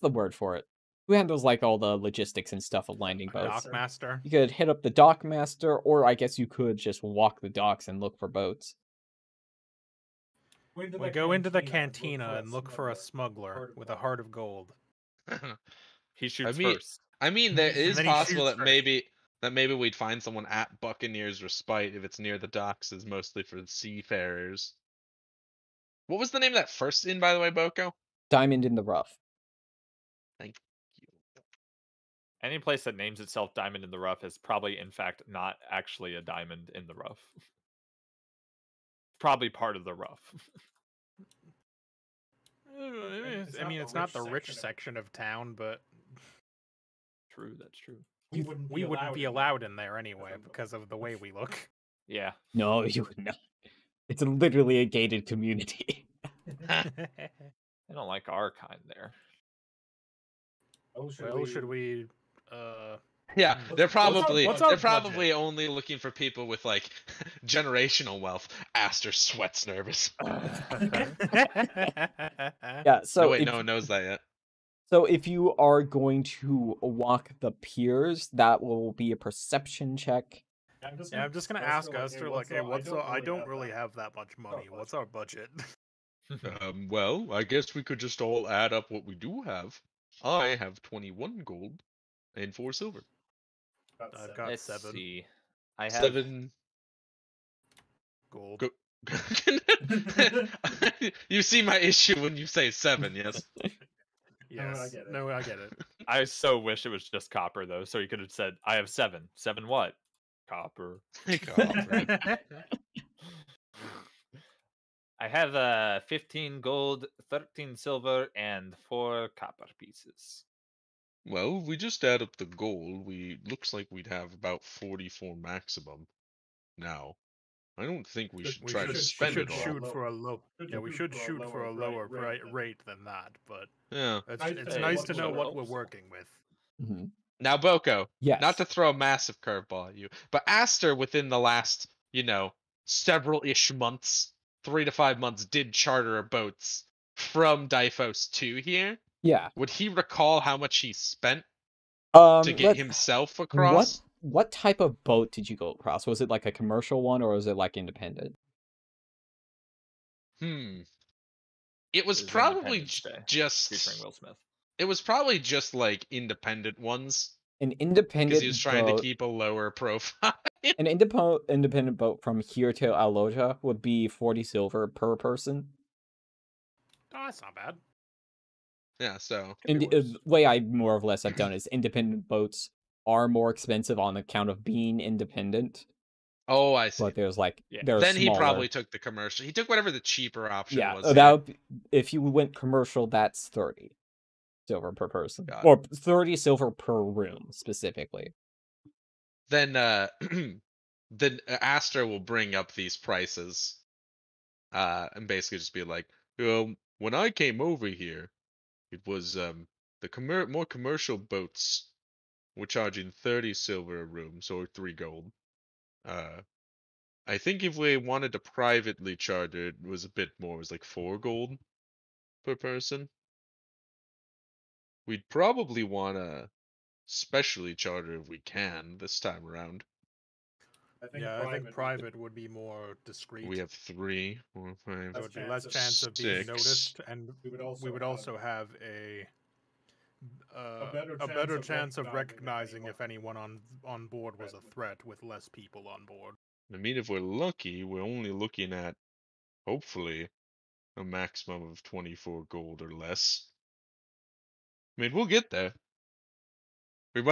the word for it? Who handles, like, all the logistics and stuff of landing boats? Dockmaster. You could hit up the dockmaster, or I guess you could just walk the docks and look for boats. We go into the cantina and look for a smuggler with a heart of gold. He shoots mean- first. I mean, there And is then he possible shoots that maybe we'd find someone at Buccaneers or Spite if it's near the docks, is mostly for seafarers. What was the name of that first inn, by the way, Boko? Diamond in the Rough. Thank you. Any place that names itself Diamond in the Rough is probably, in fact, not actually a diamond in the rough. Probably part of the rough. I mean, it's not the rich section of town, but True, that's true. we wouldn't be allowed in there anyway because of the way we look. Yeah. No, you would not. It's literally a gated community. I don't like our kind there. Well, should we? Yeah, they're probably what's our probably only looking for people with like generational wealth. Aster sweats nervous. Yeah, so No, wait, if, no one knows that yet. so if you are going to walk the piers, that will be a perception check. Yeah, I'm just gonna ask Esther, like, hey, I don't really have that much money. What's our budget? Well, I guess we could just all add up what we do have. I have 21 gold and 4 silver. I've got Let's 7 see. I have 7 gold. You see my issue when you say 7, yes? Yes. No, I get it. I so wish it was just copper though, so you could have said, I have 7. 7 what? Copper. I have 15 gold, 13 silver, and 4 copper pieces. Well, we just add up the gold. Looks like we'd have about 44 maximum now. I don't think we should try to spend it all. Shoot for a low. Yeah, we should shoot for a lower rate than that. But Yeah. it's nice to know what we're working with. Mm-hmm. Now, Boko, Yes. not to throw a massive curveball at you, but Aster within the last, several-ish months, 3 to 5 months, did charter boats from Difos to here. Yeah. Would he recall how much he spent To to get himself across? What type of boat did you go across? Was it like a commercial one or was it like independent? It was It was probably Independence Day, just. featuring Will Smith. It was probably just like independent ones An independent because he was trying boat, to keep a lower profile. an independent boat from here to Aloja would be 40 silver per person. Oh, that's not bad. Yeah, so The way I more or less have done is independent boats are more expensive on account of being independent. Oh, I see. But there's like Yeah. they're Then he smaller. probably took the commercial. He took whatever the cheaper option Yeah, was. that would be, if you went commercial, that's 30 silver per person, Got it. or 30 silver per room specifically. Then then Aster will bring up these prices, and basically just be like, when I came over here, it was the more commercial boats were charging 30 silver a room, so 3 gold. I think if we wanted to privately charter, it was a bit more. It was like 4 gold per person. We'd probably want to specially charter if we can this time around. I think private would be more discreet. We have 3, 4, 5, There would be less chance of being 6. noticed, and we would also have a better chance of recognizing if anyone on board was a threat with less people on board. I mean, if we're lucky, we're only looking at, hopefully, a maximum of 24 gold or less. I mean, we'll get there. We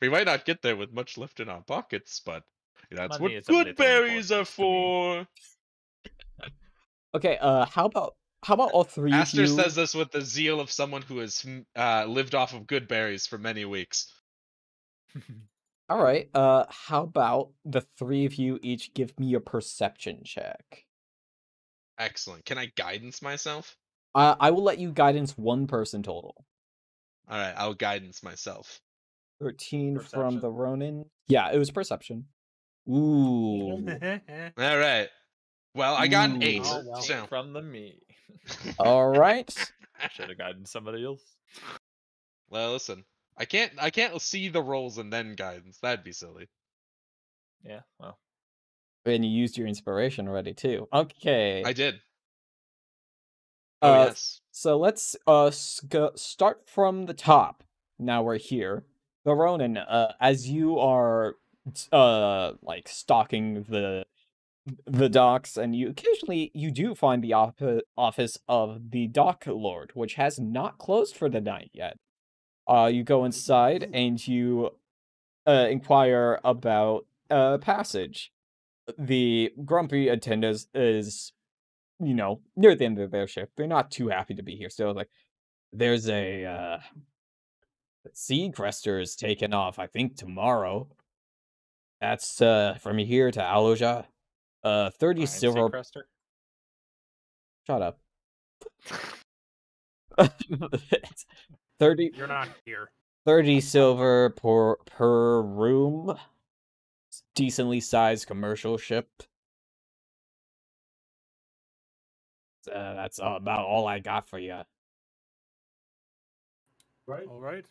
might not get there with much left in our pockets, but that's Money what is of good little berries are importance to me. for. Okay, how about all three of Aster you? says this with the zeal of someone who has lived off of good berries for many weeks. All right, how about the 3 of you each give me a perception check? Excellent. Can I guidance myself? I will let you guidance 1 person total. All right, I'll guidance myself. 13 from Perception? the Ronin. Yeah, it was perception. Ooh. All right. Well, I got an 8. Ooh. well. So. From the me. All right. Should have guided somebody else. Well, listen. I can't see the rolls and then guidance. That'd be silly. Yeah, well. And you used your inspiration already too. Okay. I did. Oh yes. So let's start from the top. Now we're here. The Ronin, as you are like stalking the docks, and you occasionally do find the office of the Dock Lord, which has not closed for the night yet. You go inside and you inquire about passage. The grumpy attendant is, near the end of their shift. They're not too happy to be here. So like, there's a sea crester is taken off, I think tomorrow. That's from here to Aloja. 30 Fine, silver. Seacrester. Shut up. 30 You're not here. 30 silver per room. Decently sized commercial ship. That's about all I got for you. Right? All right.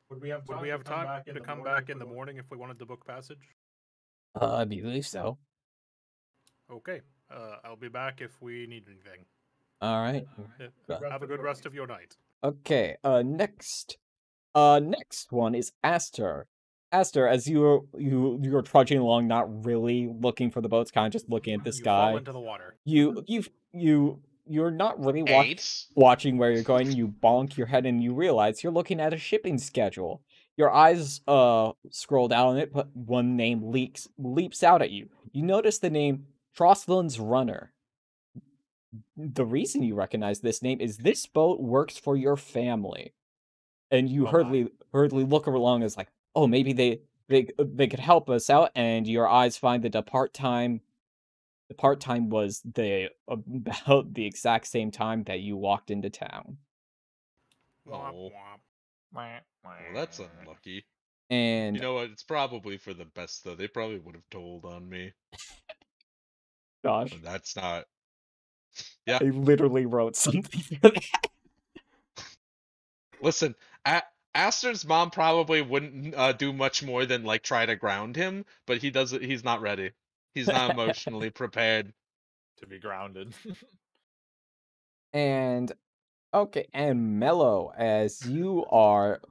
Would we have time to come back in the morning if we wanted to book passage? I believe so. Okay. I'll be back if we need anything. All right. Have a good rest of your night. Okay. Next one is Aster. Aster, as you're trudging along, not really looking for the boats, kind of just looking at the You sky. fall into the water. You're not really Eight. watching where you're going. You bonk your head and you realize you're looking at a shipping schedule. Your eyes scroll down it, but one name leaps out at you. You notice the name Trostland's Runner. The reason you recognize this name is this boat works for your family. And you hurriedly look along as like, oh, maybe they could help us out, and your eyes find that the part-time was about the exact same time that you walked into town. Oh. Well, that's unlucky. And You know what? It's probably for the best, though. They probably would have told on me. gosh, But that's not. Yeah. I literally wrote something for that. Listen, Aster's mom probably wouldn't do much more than like try to ground him, but he's not ready. He's not emotionally prepared To be grounded. And okay, and Mello, as you are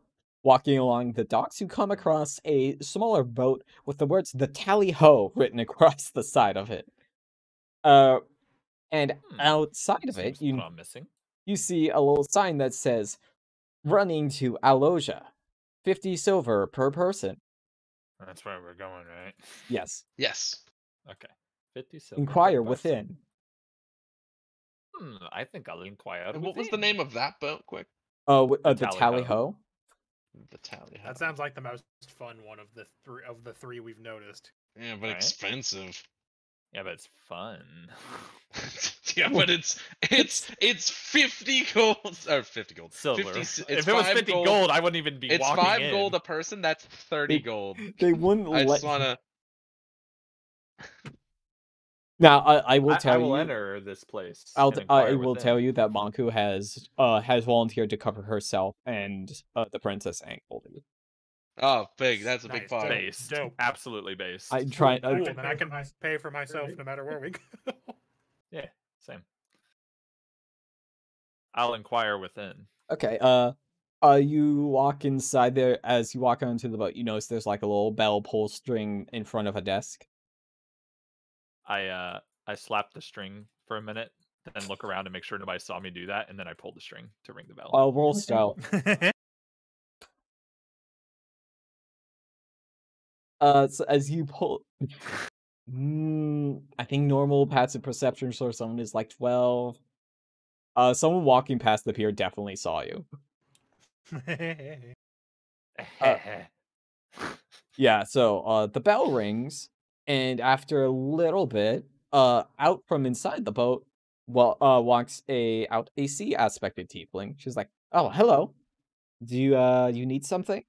walking along the docks, you come across a smaller boat with the words "The Tally Ho" written across the side of it. And outside of it, Seems promising. you see a little sign that says "Running to Aloja, 50 silver per person." That's where we're going, right? Yes. Yes. Okay. 50 silver. Inquire per person. within. I think I'll inquire. And what was the name of that boat, quick? The Tally Tally Ho. Ho. The Tally Ho. That sounds like the most fun one of the three we've noticed. Yeah, but Right? expensive. Yeah, but it's fun. Yeah, but it's 50 gold or 50 gold. Silver. 50, it's If it was 5 50 gold, I wouldn't even be It's walking 5 in. gold a person. That's 30 gold. They wouldn't I let just wanna. Now, I will tell I will you. enter this place. I inquire will within. tell you that Monku has volunteered to cover herself and the princess Angledy. Oh, big. That's a big Nice. part. Base. Based. Dope. Absolutely based. I try. Cool, then I can pay for myself no matter where we go. Yeah, same. I'll inquire within. Okay. You walk inside there. As you walk onto the boat, you notice there's like a little bell pull string in front of a desk. I slap the string for a minute, then look around and make sure nobody saw me do that, and then I pull the string to ring the bell. Roll stealth. So as you pull, I think normal passive perception for someone is like 12. Someone walking past the pier definitely saw you. Yeah, so the bell rings, and after a little bit, out from inside the boat, walks a sea aspected tiefling. She's like, "Oh, hello. Do you need something?"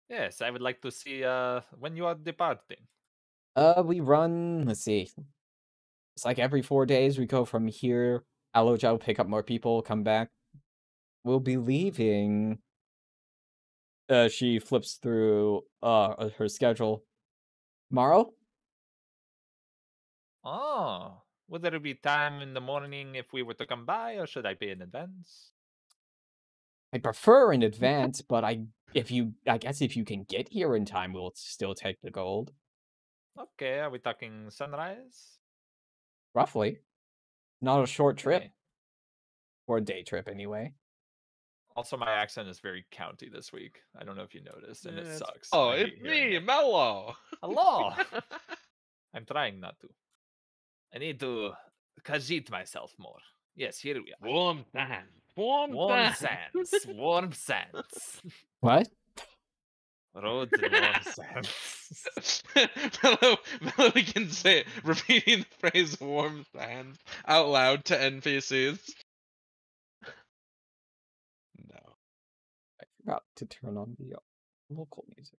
Yes, I would like to see when you are departing. We run. Let's see. It's like every 4 days we go from here. Aloja will pick up more people, come back. We'll be leaving. She flips through her schedule. Tomorrow? Oh, would there be time in the morning if we were to come by, or should I pay in advance? I prefer in advance, but I guess if you can get here in time, we'll still take the gold. Okay, are we talking sunrise? Roughly. Not a short trip. Okay. Or a day trip, anyway. Also, my accent is very county this week. I don't know if you noticed, and it Yeah, sucks. Oh, I it's hate hearing me, it. Mello. Hello. I'm trying not to. I need to kajit myself more. Yes, here we are. Warm sand. Warm Warm sand. sands. Warm sands. What? Roads and warm sands. Mello can say it, repeating the phrase "warm sand" out loud to NPCs. No. I forgot to turn on the local music.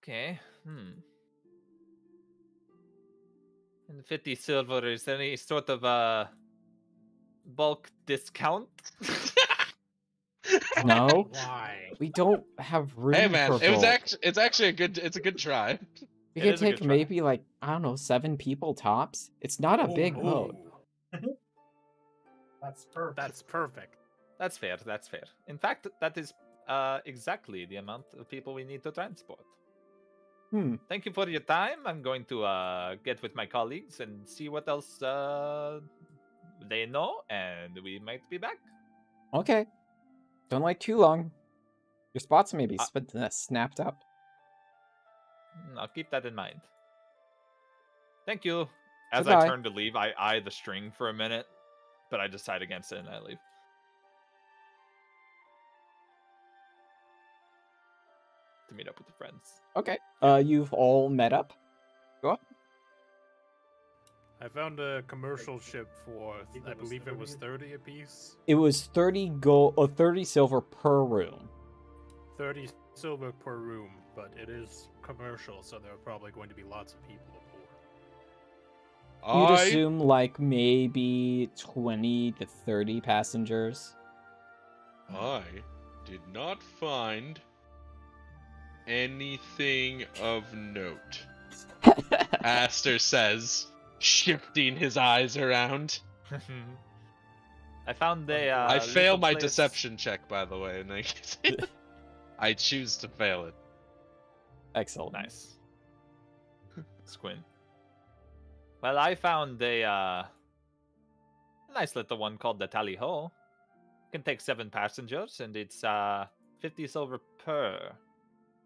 Okay. And 50 silver, is there any sort of bulk discount? No, Why? we don't have room Hey man, for it was bulk. it's actually a good try. We It could is a good take try. maybe like, I don't know, 7 people tops. It's not a big boat. That's perfect. That's perfect. That's fair, that's fair. In fact, that is exactly the amount of people we need to transport. Thank you for your time. I'm going to get with my colleagues and see what else they know, and we might be back. Okay. Don't wait too long. Your spots may be Uh, snapped up. I'll keep that in mind. Thank you. As Goodbye. I turn to leave, I eye the string for a minute, but I decide against it and I leave. To meet up with the friends. Okay. You've all met up. Go up. I found a commercial ship for, I believe it was 30 apiece. It was 30 gold or 30 silver per room. 30 silver per room, but it is commercial, so there are probably going to be lots of people aboard. You'd assume like maybe 20 to 30 passengers. I did not find anything of note. Aster says, shifting his eyes around. I found a. I failed my place... deception check, by the way, and I choose to fail it. Excellent. Nice. Squint. Well, I found a nice little one called the Tally Ho. Can take 7 passengers, and it's 50 silver per.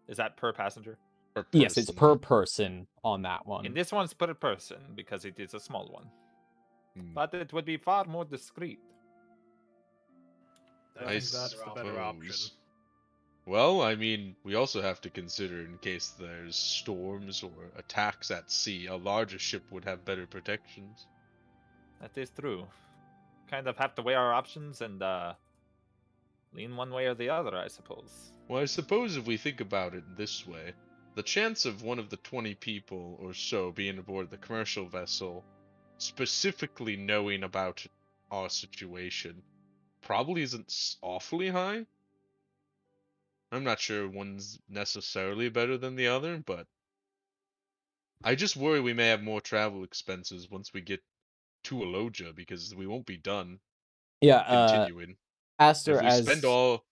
Is that per passenger? Per yes, it's per person on that one. And this one's per person because it is a small one. But it would be far more discreet. I think that's the better option. Well, I mean, we also have to consider in case there's storms or attacks at sea, a larger ship would have better protections. That is true. Kind of have to weigh our options and lean one way or the other, I suppose. Well, I suppose if we think about it this way, the chance of one of the 20 people or so being aboard the commercial vessel, specifically knowing about our situation, probably isn't awfully high. I'm not sure one's necessarily better than the other, but I just worry we may have more travel expenses once we get to Aloja because we won't be done. Yeah, continuing. Aster, if we spend all.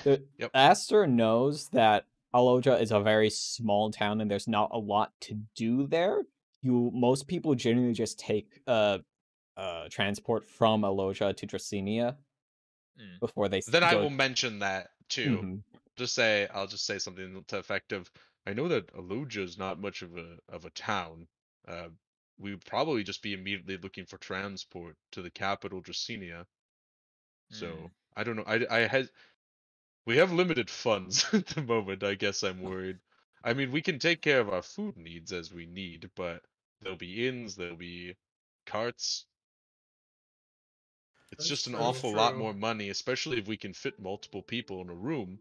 Yep. Aster knows that Aloja is a very small town and there's not a lot to do there. Most people generally just take transport from Aloja to Dracinia before they. Then I will mention that too. Mm-hmm. I'll just say something to effect of. I know that Aloja is not much of a town. We would probably just be immediately looking for transport to the capital, Dracinia. So I don't know. We have limited funds at the moment. I guess I'm worried. I mean, we can take care of our food needs as we need, but there'll be inns, there'll be carts. It's just an awful lot more money, especially if we can fit multiple people in a room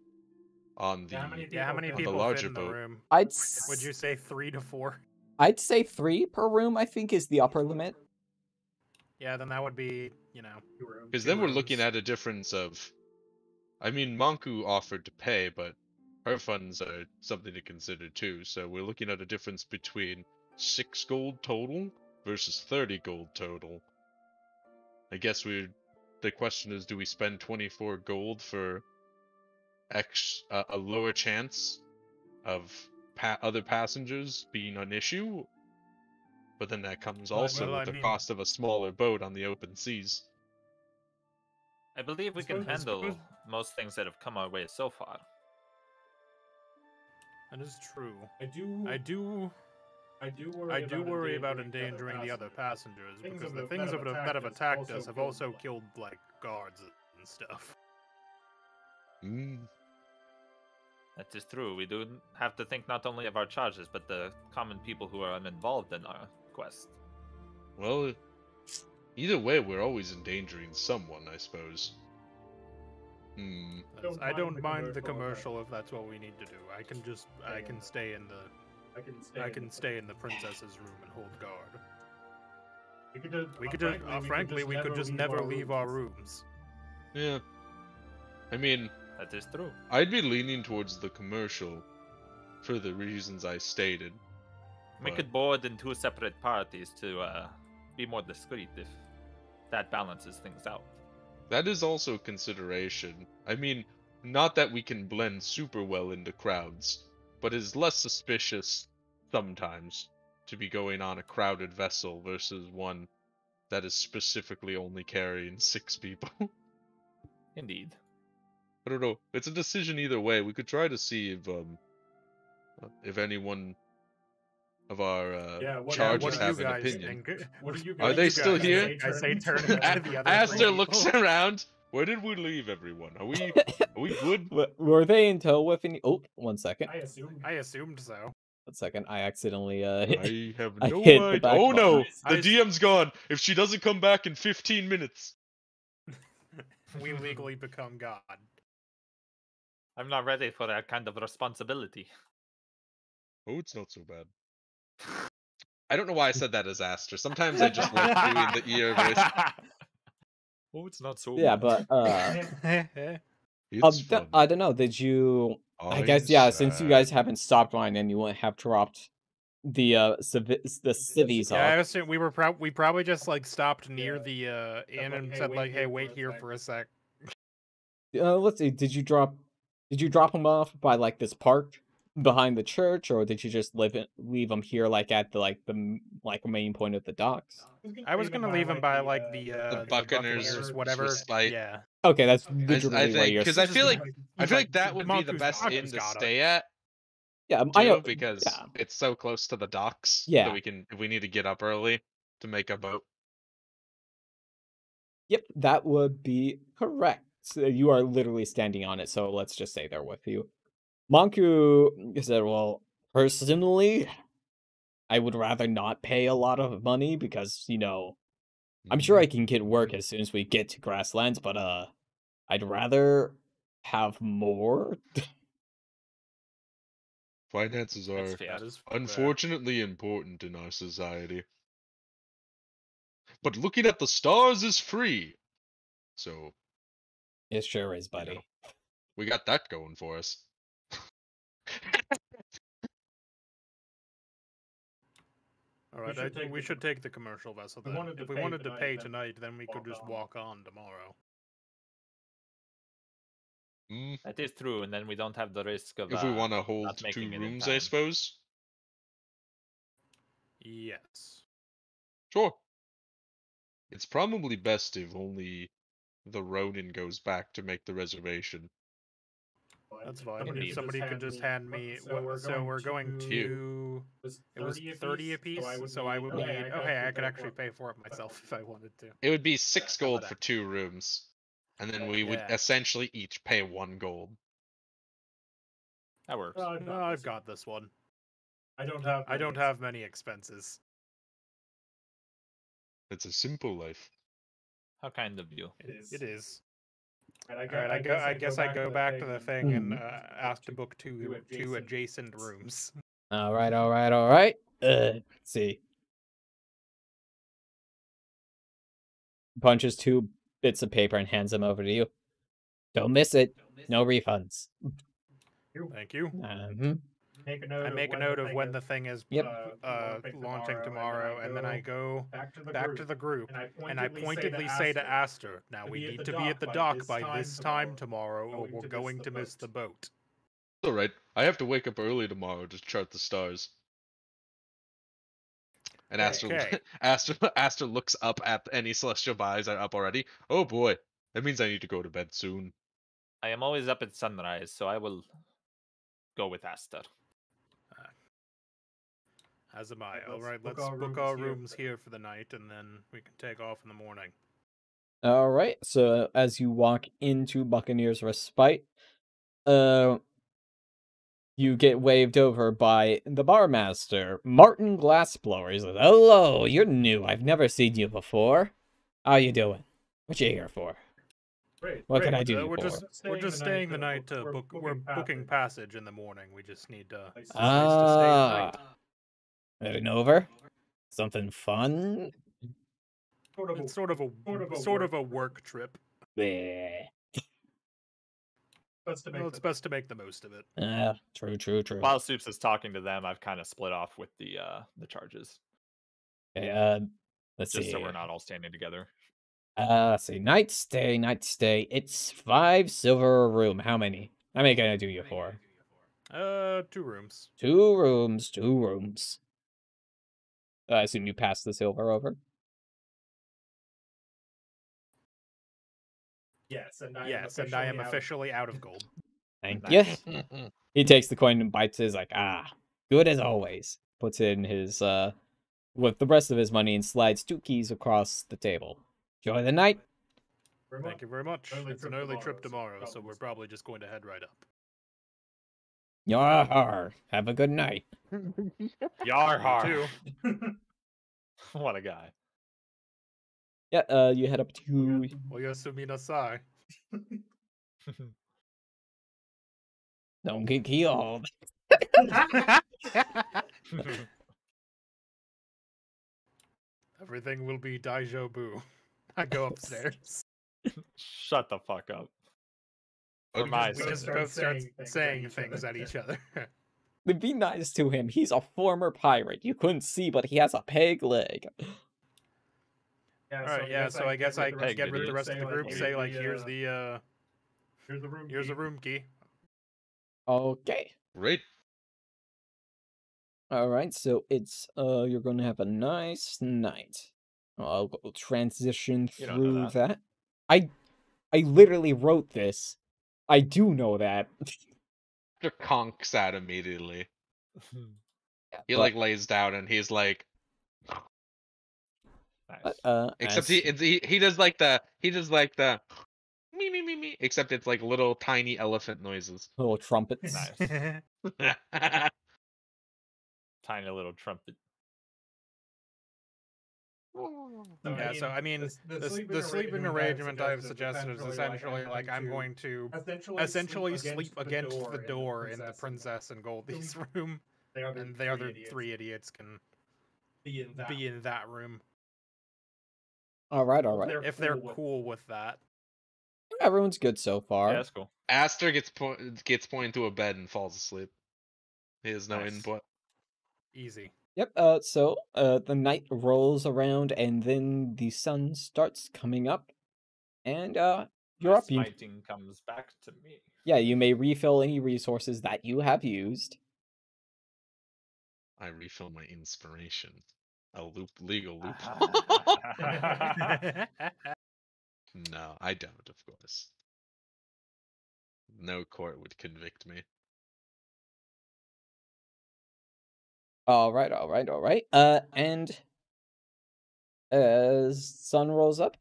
on the how many people larger fit in the boat. room? Would you say 3 to 4? I'd say 3 per room, I think, is the upper limit. Yeah, then that would be, 2 rooms. Because then we're looking at a difference of... I mean, Manku offered to pay, but her funds are something to consider too. So we're looking at a difference between 6 gold total versus 30 gold total. I guess the question is, do we spend 24 gold for a lower chance of other passengers being an issue? But then that comes also with the cost of a smaller boat on the open seas. I believe we can handle most things that have come our way so far. That is true. I do worry about endangering the other passengers because the things that have attacked us have also killed like guards and stuff. That is true. We do have to think not only of our charges, but the common people who are involved in our quest. Well, either way, we're always endangering someone, I suppose. I don't mind the commercial if that's what we need to do. I can stay in the princess's room and hold guard. Frankly, we could just never leave our rooms. Yeah. I mean, that is true. I'd be leaning towards the commercial for the reasons I stated. We could board in 2 separate parties to be more discreet if that balances things out. That is also a consideration. I mean, not that we can blend super well into crowds, but it's less suspicious sometimes to be going on a crowded vessel versus one that is specifically only carrying 6 people. Indeed. I don't know. It's a decision either way. We could try to see if anyone of our charges have an opinion. Are they still here? I say turn to the other Aster looks around. Where did we leave everyone? Are we good? Were they in tow with any? Oh, 1 second. I assumed so. 1 second. I accidentally I have I no hit the idea. back Oh no! button. The DM's gone. If she doesn't come back in 15 minutes, we legally become God. I'm not ready for that kind of responsibility. oh, it's not so bad. I don't know why I said that as Aster. Sometimes I just like doing the ear voice. Oh, it's not so yeah, bad. but It's fun. I don't know. Did you? I guess yeah. Since you guys haven't stopped mine and you wouldn't have dropped the cities Yeah, I off. assume we probably just like stopped near the inn and said like, hey, wait here for a sec. Let's see. Did you drop them off by like this park behind the church, or did you just leave them here like at the main point of the docks? I was gonna leave them by like the Buccaneers, whatever. Swiss Light. Yeah. Okay, that's I literally where think you're. because I feel like that would be the Monku's best inn Monku's to got it. stay at. Yeah, I know Because yeah. it's so close to the docks. Yeah. So we can, if we need to get up early to make a boat. Yep, that would be correct. So you are literally standing on it, so let's just say they're with you. Monku said, well, personally, I would rather not pay a lot of money because, I'm sure I can get work as soon as we get to Grasslands, but I'd rather have more. Finances are unfortunately important in our society. But looking at the stars is free. So It sure is, buddy. We got that going for us. Alright, we should take the commercial vessel then. If we wanted to pay tonight, then we could just walk on tomorrow. That is true, and then we don't have the risk of if we want to hold 2 rooms, I suppose. Yes. Sure. It's probably best if only the Ronin goes back to make the reservation. That's fine. If somebody could just hand me. So we're going to. It was 30 apiece, so I would need. Okay, I could actually pay for it myself if I wanted to. It would be 6 gold for 2 rooms. And then we would essentially each pay 1 gold. That works. No, I've got this one. I don't have many expenses. It's a simple life. How kind of you. It is. Alright, I guess I go back to the thing and ask to book two adjacent rooms. All right. Let's see. Punches 2 bits of paper and hands them over to you. Don't miss it. No refunds. Thank you. I make a note of when the thing is launching tomorrow, and then I go back to the group, and I pointedly say to Aster, now we need to be at the dock by this time tomorrow, or we're going to miss the boat. Alright, I have to wake up early tomorrow to chart the stars. And Aster looks up at any celestial bodies are up already. Oh boy, That means I need to go to bed soon. I am always up at sunrise, so I will go with Aster. As am I. All right, let's book our rooms here for the night, and then we can take off in the morning. All right. So as you walk into Buccaneer's Respite, you get waved over by the barmaster, Martin Glassblower. He's like, "Hello, you're new. I've never seen you before. How you doing? What you here for? What can I do you for?" We're just staying the night to book. We're booking passage in the morning. We just need a place to stay the night. Heading over? Something fun? It's sort of a work trip. Bleh. It's best to make the most of it. True. While Soups is talking to them, I've kind of split off with the charges. Okay, let's see. Just so we're not all standing together. Let's see. Night stay. It's 5 silver a room. How many? How many can I do you for? 2 rooms. 2 rooms. I assume you passed the silver over? Yes, and I am officially out of gold. Thank you. He takes the coin and bites it. He's like, good as always. Puts it in his, with the rest of his money and slides 2 keys across the table. Enjoy the night. Thank you very much. It's an early trip tomorrow, so we're probably just going to head right up. Yar, have a good night. Yar Too. What a guy. Yeah, you head up to... Oyasuminasai. Don't get killed. Everything will be daijobu. I go upstairs. Shut the fuck up. We just both start saying things at each other. Be nice to him. He's a former pirate. You couldn't see, but he has a peg leg. Alright, so I guess I get rid of the rest of the group, say, like, here's the room key. Okay. Right. Alright, so it's, you're gonna have a nice night. I'll go transition through that. I literally wrote this. I do know that. After conks out immediately. He but, like lays down and he's like, nice. except he does like the me, except it's like little tiny elephant noises. little trumpets. Nice. Tiny little trumpet. Yeah, so I mean, the sleeping arrangement I've suggested is essentially like I'm going to essentially sleep against the door in the Princess and Goldie's room, and the other 3 idiots can be in that room. Alright. If they're cool with that. Everyone's good so far. Yeah, that's cool. Aster gets pointed to a bed and falls asleep. He has no input. Easy. Yep, so the night rolls around and then the sun starts coming up. And you're up. Smiting comes back to me. Yeah, you may refill any resources that you have used. I refill my inspiration. A legal loop. No, I don't, of course. No court would convict me. Alright. And as sun rolls up,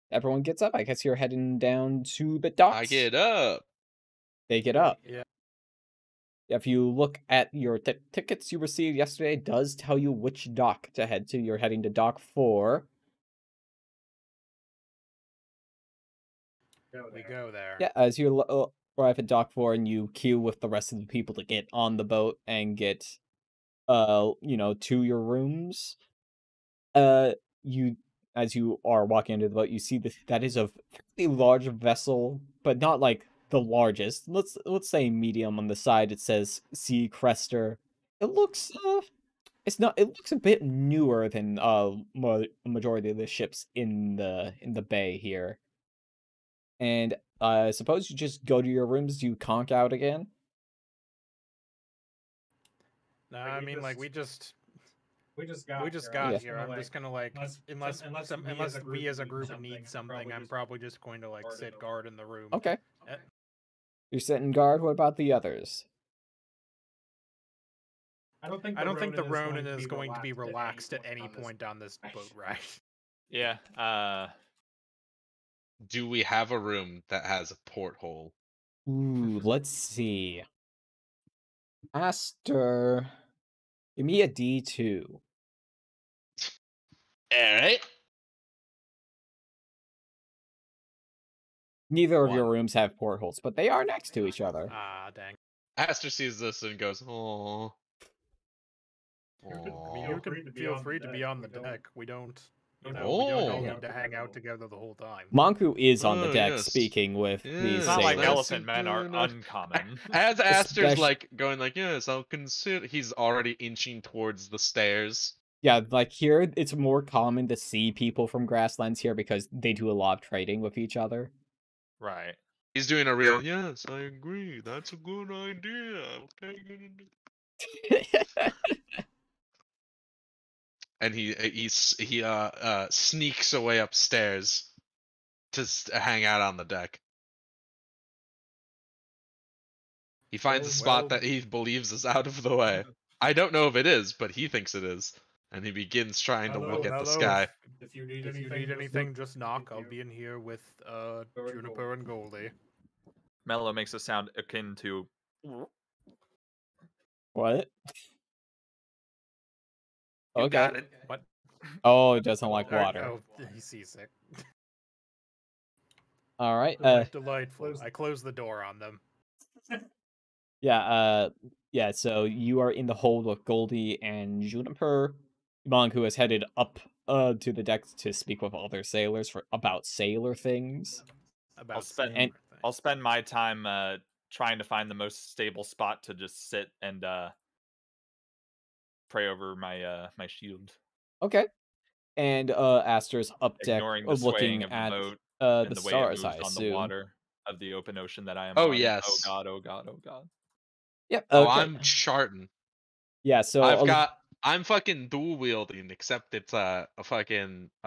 everyone gets up. I guess you're heading down to the docks. I get up. They get up. Yeah. If you look at your tickets you received yesterday, it does tell you which dock to head to. You're heading to dock 4. We go there. Yeah, as you arrive at dock 4 and you queue with the rest of the people to get on the boat and get, to your rooms. As you are walking into the boat, you see that is a fairly large vessel, but not like the largest. Let's say medium on the side. It says Sea Crester. It looks it looks a bit newer than majority of the ships in the bay here. And I suppose you just go to your rooms. Do you conk out again? No, I mean, like we just We just got here. I'm just gonna like, unless we as a group need something, I'm probably just going to like sit guard in the room. Okay. You're sitting guard. What about the others? I don't think the Ronin is going to be relaxed at any point on this boat ride. Yeah. Do we have a room that has a porthole? Ooh, let's see. Aster, give me a D2. Alright. Neither of your rooms have portholes, but they are next to each other. Ah, dang. Aster sees this and goes, "Oh." I mean, you can feel free to be on the deck. We don't, we don't Oh. all need to hang out together the whole time. Monku is on the Oh, deck yes. speaking with these It's not like sailors. elephant men are uncommon. As Aster's Especially- like going like, yes, I'll consider. He's already inching towards the stairs. Yeah, like here, it's more common to see people from Grasslands here because they do a lot of trading with each other. Right. He's doing a real. Yes, I agree. That's a good idea. I'll take it. And he sneaks away upstairs to hang out on the deck. He finds a spot that he believes is out of the way. I don't know if it is, but he thinks it is. And he begins trying to look at the sky. If you need anything, just knock. I'll be in here with Juniper and Goldie. Mello makes a sound akin to. What? You Okay. got it. What? Oh, it doesn't like water. Oh, he's seasick. All right. Delightful. I closed the door on them. Yeah. So you are in the hold with Goldie and Juniper. Monku has headed up to the deck to speak with other sailors about sailor things. I'll spend my time trying to find the most stable spot to just sit and pray over my my shield. Okay. And Aster's up deck Ignoring the swaying looking of the at boat the and the way stars, it I moves on the assume. water of the open ocean that I am Oh, on. yes. Oh god, oh god, oh god. Yep. Oh, Okay. I'm charting. Yeah, so I'm fucking dual wielding, except it's a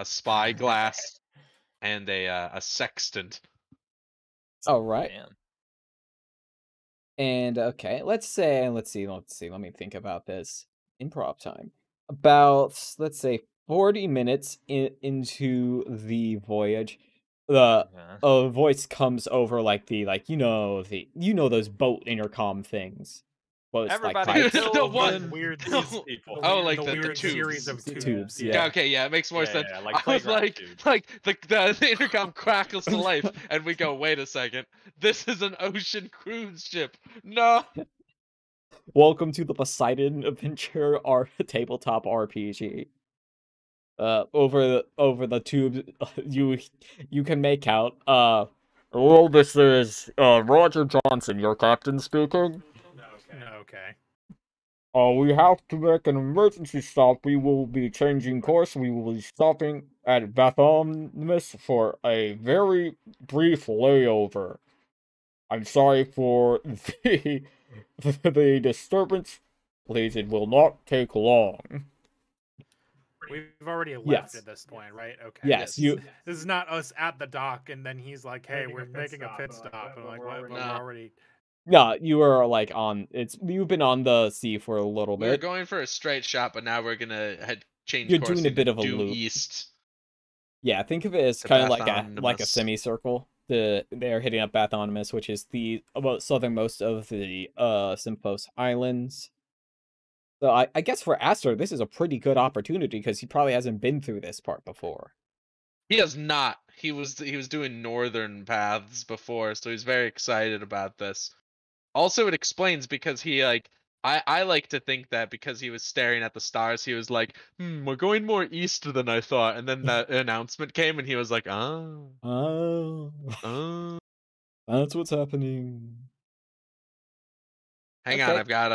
spyglass and a sextant. all right. Man. And okay, let's see. Let me think about this. Improv time. About let's say 40 minutes into the voyage, the a voice comes over like those boat intercom things. Well, it's Everybody like kill The the one- weird the- people. Oh, like the the weird tubes. series of The tubes. tubes, Yeah. yeah. Okay. Yeah, it makes more Yeah, sense. yeah, I like was playground like, tubes. the intercom crackles to life, and we go, wait a second, this is an ocean cruise ship. No. Welcome to the Poseidon Adventure tabletop RPG. Over the tube, you can make out. Hello, this is Roger Johnson, your captain speaking. Okay. We have to make an emergency stop. We will be changing course. We will be stopping at Beckons for a very brief layover. I'm sorry for the disturbance. Please, it will not take long. We've already left Yes. at this point, right? Okay. Yes, This is not us at the dock, and then he's like, "Hey, we're making a pit stop," and I'm like, "What? But we're already." No, you are like you've been on the sea for a little We're bit. going for a straight shot, but now we're gonna change You're course. doing a bit of a due loop. east. Yeah, think of it as To kind of like a Bathonimus. semicircle. They're hitting up Bathonimus, which is the about southernmost of the Symphos Islands. So I guess for Aster, this is a pretty good opportunity because he probably hasn't been through this part before. He has not. He was doing northern paths before, so he's very excited about this. Also, it explains because he like I like to think that because he was staring at the stars, he was like, we're going more east than I thought, and then that announcement came, and he was like, oh, That's what's happening. Hang on, I've got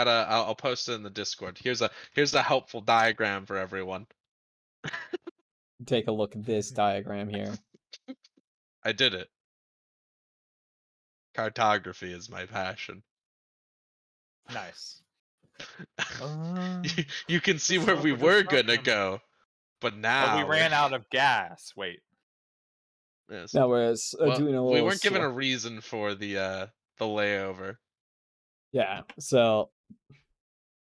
I'll post it in the Discord. Here's a helpful diagram for everyone. Take a look at this diagram here. I did it. Cartography is my passion. Nice. You can see where we were gonna go, but now But we ran out of gas. Wait. Yes. Now we're Well, doing a little. we weren't given a reason for the layover. Yeah. So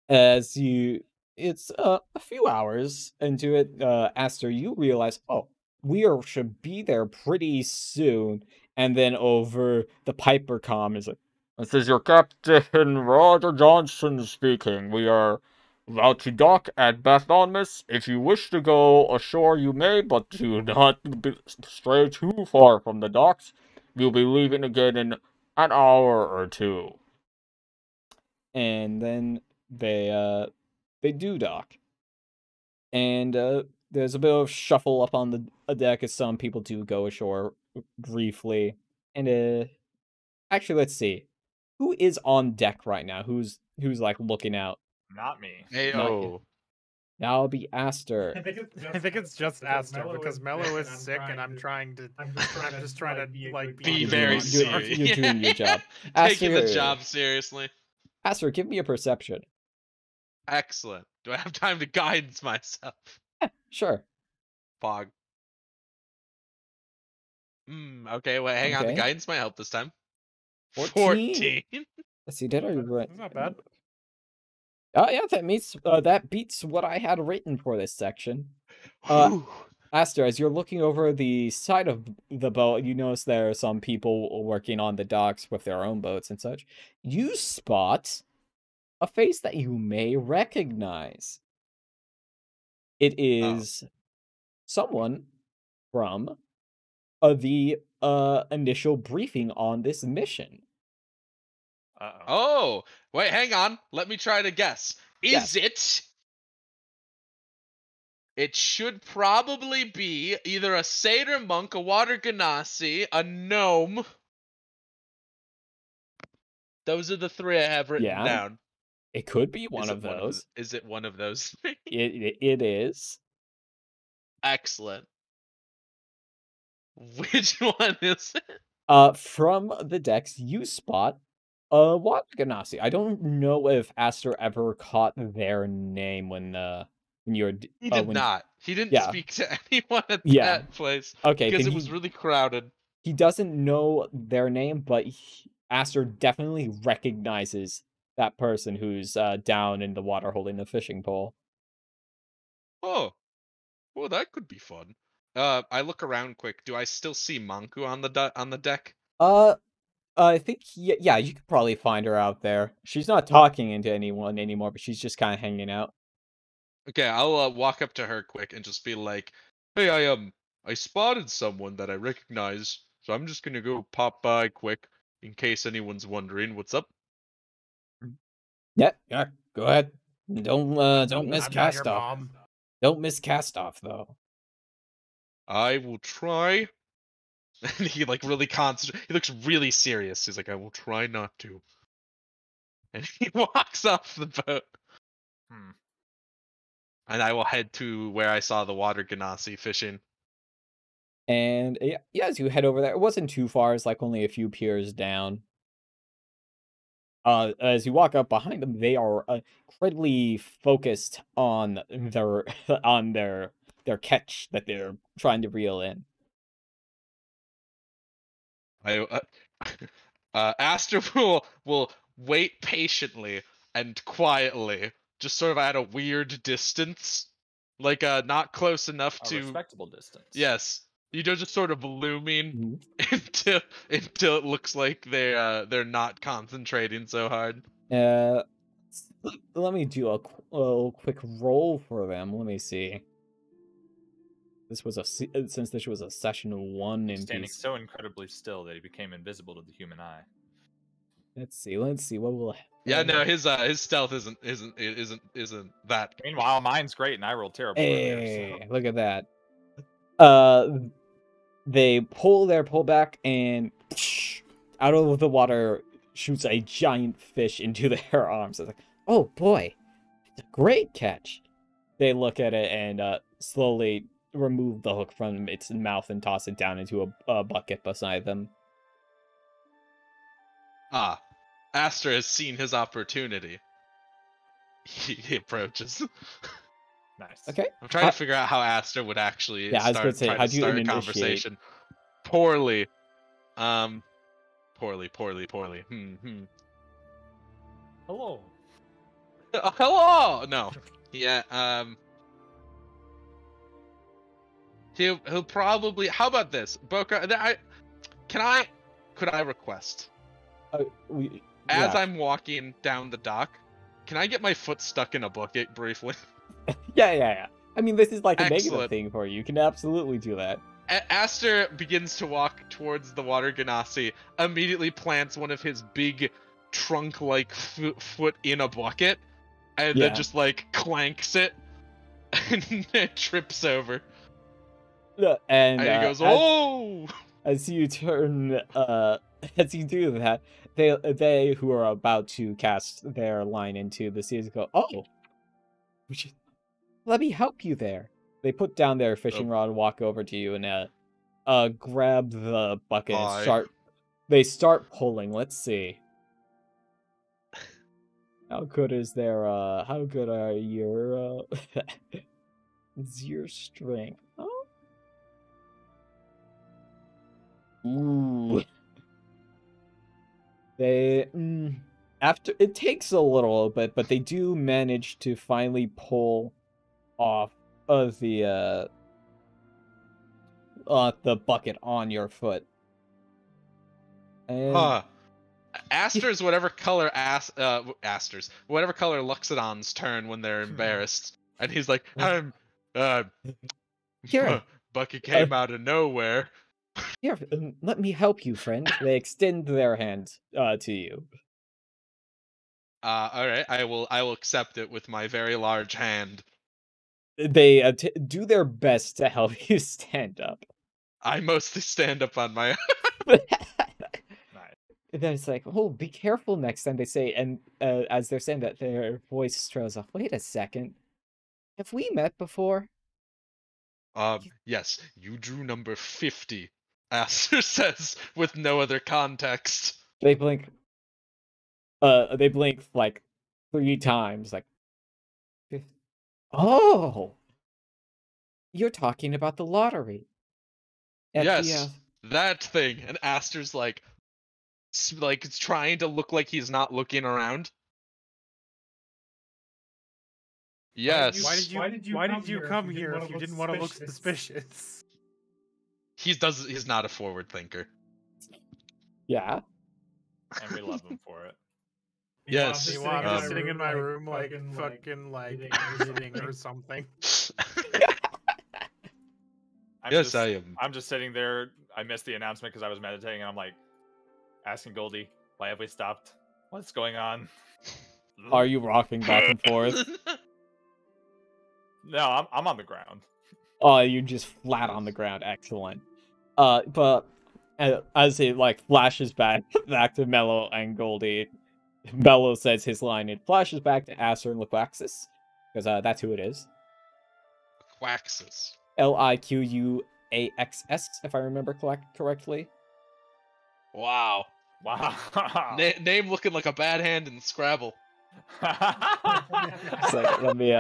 as it's a few hours into it, Aster, you realize, oh, should be there pretty soon, and then over the Piper comm is like, "This is your Captain Roger Johnson speaking. We are about to dock at Bathonmus. If you wish to go ashore, you may, but do not stray too far from the docks. We'll be leaving again in an hour or two." And then they do dock, and there's a bit of shuffle up on the deck as some people do go ashore briefly. And actually, let's see, who is on deck right now? Who's like looking out? Not me. Hey, Not That'll be Aster. I think it's just Aster because Mello is sick, and I'm just trying to like be very serious. You're doing your job. Taking the job seriously. Aster, give me a perception. Excellent. Do I have time to guidance myself? Sure. Fog. Okay, well, hang on. The Okay. guidance might help this time. 14. Let's see, did I right? That's not bad. Oh yeah, that beats what I had written for this section. Aster, as you're looking over the side of the boat, you notice there are some people working on the docks with their own boats and such. You spot a face that you may recognize. It is someone from the initial briefing on this mission. Oh, wait, hang on. Let me try to guess. Is it? It should probably be either a satyr monk, a water genasi, a gnome. Those are the three I have written down. It could be one of those. Is it one of those? It is. Excellent. Which one is it? From the decks, you spot water genasi. I don't know if Aster ever caught their name when you're. He did not. He didn't speak to anyone at that place. Okay, because it was really crowded. He doesn't know their name, but Aster definitely recognizes that person who's down in the water holding the fishing pole. Oh, well, that could be fun. I look around quick. Do I still see Manku on the deck? I think yeah, you could probably find her out there. She's not talking to anyone anymore, but she's just kind of hanging out. Okay, I'll walk up to her quick and just be like, "Hey, I spotted someone that I recognize, so I'm just gonna go pop by quick in case anyone's wondering. What's up?" Yeah, go ahead. Don't miss cast off. Don't miss cast off though. I will try. And he like really concentrates. He looks really serious. He's like, "I will try not to." And he walks off the boat. And I will head to where I saw the water genasi fishing. And yeah, as you head over there, it wasn't too far. It's like only a few piers down. As you walk up behind them, they are incredibly focused on their catch that they're trying to reel in. Aster will wait patiently and quietly, just sort of at a weird distance, like not close enough to respectable distance. Yes, you know, just sort of looming until it looks like they're not concentrating so hard. Let me do a quick roll for them. Let me see. Since this was a session 1 in standing so incredibly still that he became invisible to the human eye. Let's see what will. Yeah, no, his stealth isn't that. Meanwhile, mine's great, and I rolled terrible. Hey, earlier, so. Look at that. They pull back, and out of the water shoots a giant fish into their arms. It's like, oh boy, it's a great catch. They look at it and slowly remove the hook from its mouth and toss it down into a bucket beside them. Aster has seen his opportunity. He approaches. Nice. Okay. I'm trying to figure out how Aster would actually Yeah, I was gonna say, try how to do you start a initiate? conversation. Poorly. Poorly. Hello. Hello. No. Yeah. He'll probably. How about this, Boca? Could I request? As Yeah. I'm walking down the dock, can I get my foot stuck in a bucket briefly? Yeah. I mean, this is like a negative Excellent. thing for you. You can absolutely do that. Aster begins to walk towards the water genasi, immediately plants one of his big trunk-like foot in a bucket, and Yeah. then just like clanks it, and it trips over. And And he goes, "Oh!" As you turn, as you do that, they who are about to cast their line into the seas go, "Oh, let me help you there." They put down their fishing rod, walk over to you, and grab the bucket and they start pulling. Let's see. How good are your is your strength? Oh. Ooh. They after it takes a little bit, but they do manage to finally pull off of the bucket on your foot. And Aster's whatever color Aster's whatever color Luxodon's turn when they're embarrassed, and he's like, here, bucket came out of nowhere. Here, let me help you, friend. They extend their hand to you. All right, I will accept it with my very large hand. They do their best to help you stand up. I mostly stand up on my Nice. And then it's like, oh, be careful next time, they say, and as they're saying that, their voice trails off. Wait a second. Have we met before? Yes, you drew number 50, Aster says, with no other context. They blink. They blink like 3 times, like. Oh! You're talking about the lottery. Yes, that thing. And Aster's like trying to look like he's not looking around. Yes. Why did you come here if you didn't want to look suspicious? He's not a forward thinker. Yeah. And we love him for it. Yes. Meanwhile, I'm just sitting in my room like fucking knitting or something. I am. I'm just sitting there. I missed the announcement because I was meditating, and I'm like asking Goldie, "Why have we stopped? What's going on?" Are you rocking back and forth? No, I'm on the ground. Oh, you're just flat on the ground. Excellent. But as it like flashes back to Mello and Goldie, Mello says his line. It flashes back to Aster and Liquaxis, because that's who it is. Liquaxis. Liquaxs, if I remember correctly. Wow. Name looking like a bad hand in Scrabble. It's like, let me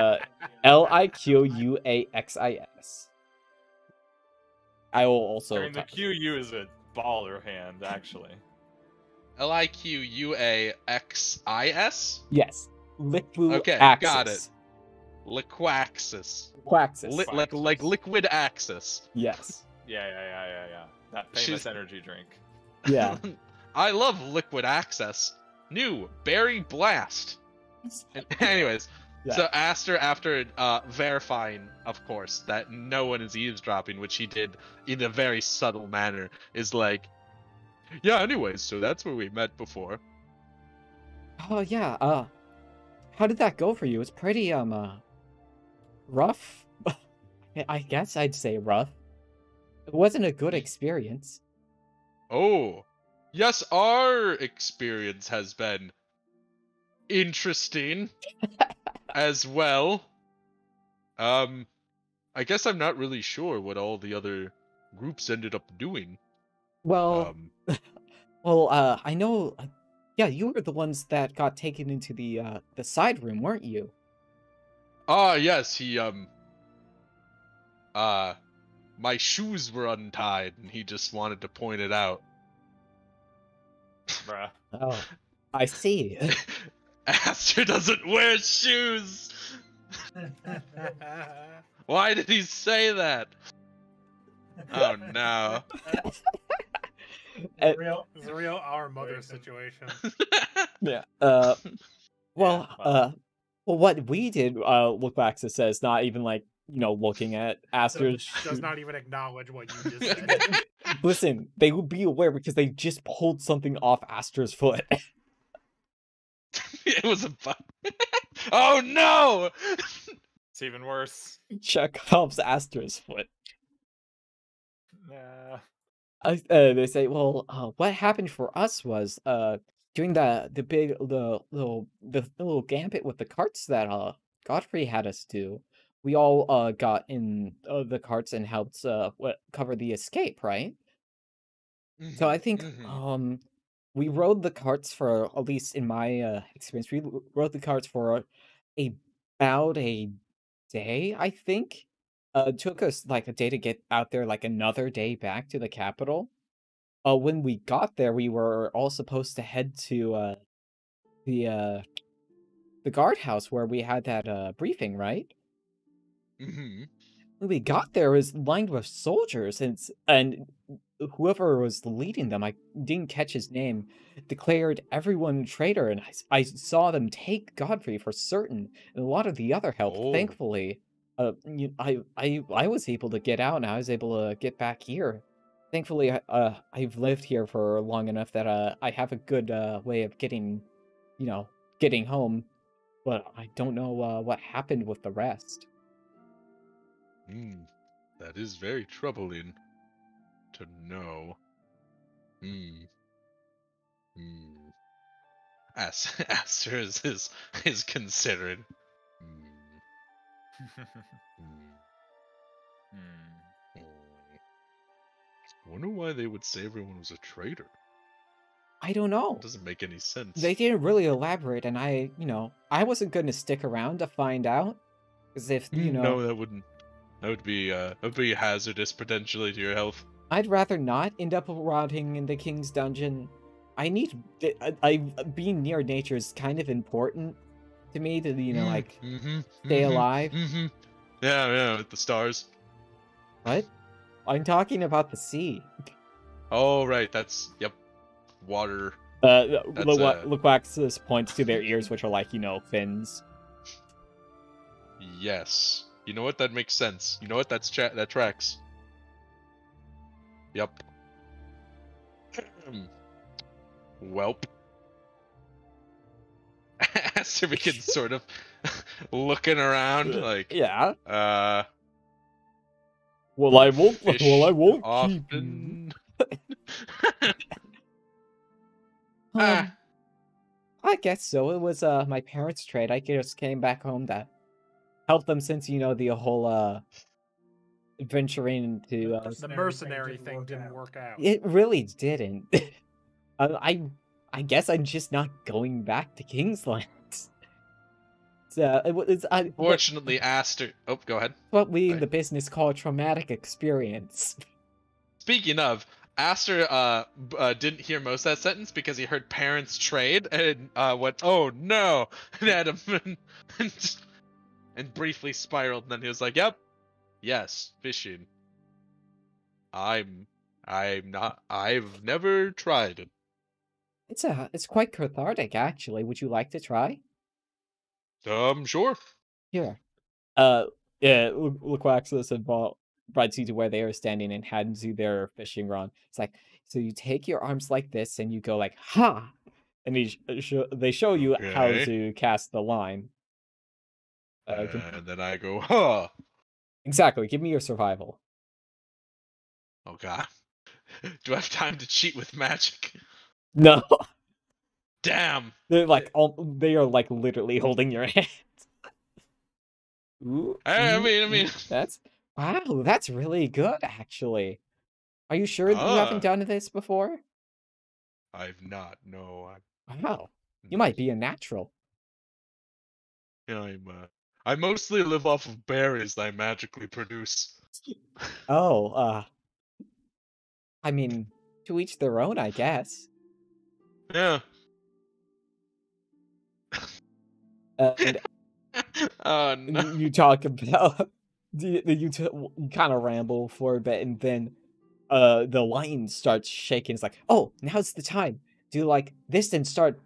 Liquaxis. I will also. I mean, the QU is a baller hand, actually. Liquaxis? Yes. Liquaxis. Okay, got it. Liquaxis. Quaxis. Like liquid axis. Yes. Yeah. That famous energy drink. Yeah. I love liquid access. New berry blast. Anyways, yeah. So Aster, after verifying, of course, that no one is eavesdropping, which he did in a very subtle manner, is like, yeah. Anyways, so that's where we met before. Oh yeah. How did that go for you? It's pretty rough. I guess I'd say rough. It wasn't a good experience. Oh, yes, our experience has been interesting as well. I guess I'm not really sure what all the other groups ended up doing. Well, well, I know Yeah, you were the ones that got taken into the side room, weren't you? Ah, yes, he, my shoes were untied, and he just wanted to point it out. Bruh. Oh, I see. Aster doesn't wear shoes! Why did he say that? Oh no. It's a real our mother situation. Yeah. Well, what we did, Lookbaxa says, not even like, looking at Aster's Does not even acknowledge what you just said. Listen, they would be aware because they just pulled something off Aster's foot. It was a bug. Oh no! It's even worse. Chekhov's Aster's foot. Nah. They say, well, what happened for us was, during the little gambit with the carts that Godfrey had us do, we all got in the carts and helped cover the escape, right? So I think we rode the carts for, at least in my experience, we rode the carts for about a day, I think. It took us like a day to get out there, like another day back to the capital. When we got there, we were all supposed to head to the guardhouse where we had that briefing, right? When we got there, it was lined with soldiers, and whoever was leading them, I didn't catch his name, declared everyone a traitor, and I saw them take Godfrey for certain, and a lot of the other help. Thankfully, I was able to get out, and I was able to get back here. Thankfully, I've lived here for long enough that I have a good way of getting home, but I don't know what happened with the rest. That is very troubling to know. Aster is considering. I wonder why they would say everyone was a traitor. I don't know. It doesn't make any sense. They didn't really elaborate, and I wasn't going to stick around to find out, because if no, that would be hazardous potentially to your health. I'd rather not end up rotting in the king's dungeon. Being near nature is kind of important to me to stay alive. Yeah, with the stars. What? I'm talking about the sea. Oh right, yep. Water. Lookbax points to their ears, which are like, fins. Yes. You know what? That makes sense. You know what? That tracks. Yep. Welp. Aster begins sort of looking around, like. Yeah. Well, I won't often. I guess so. It was my parents' trade. I just came back home to help them since the whole adventuring into the mercenary thing didn't work out. It really didn't. I guess I'm just not going back to Kingsland. Fortunately, Aster. Oh, go ahead. What we in the business call a traumatic experience. Speaking of, Aster didn't hear most of that sentence because he heard parents trade and went, "Oh no!" and had him and briefly spiraled. And then he was like, "Yep, yes, fishing. I've never tried it." It's quite cathartic, actually. Would you like to try? Sure. Here. Lookwaxus and brought you to where they are standing and hands you their fishing rod. It's like, so you take your arms like this and you go like, ha! And they show you how to cast the line. And then I go, huh! Exactly. Give me your survival. Oh god. Do I have time to cheat with magic? No. Damn. They're like they are like literally holding your hand. Ooh, I mean that's really good actually. Are you sure that you haven't done this before? I've not. No. Wow, you might be a natural. Yeah, I mostly live off of berries that I magically produce. Oh, I mean, to each their own, I guess. Yeah. And Oh no. you talk about you kind of ramble for a bit, and then the lion starts shaking. It's like, oh, now's the time. Do like this and start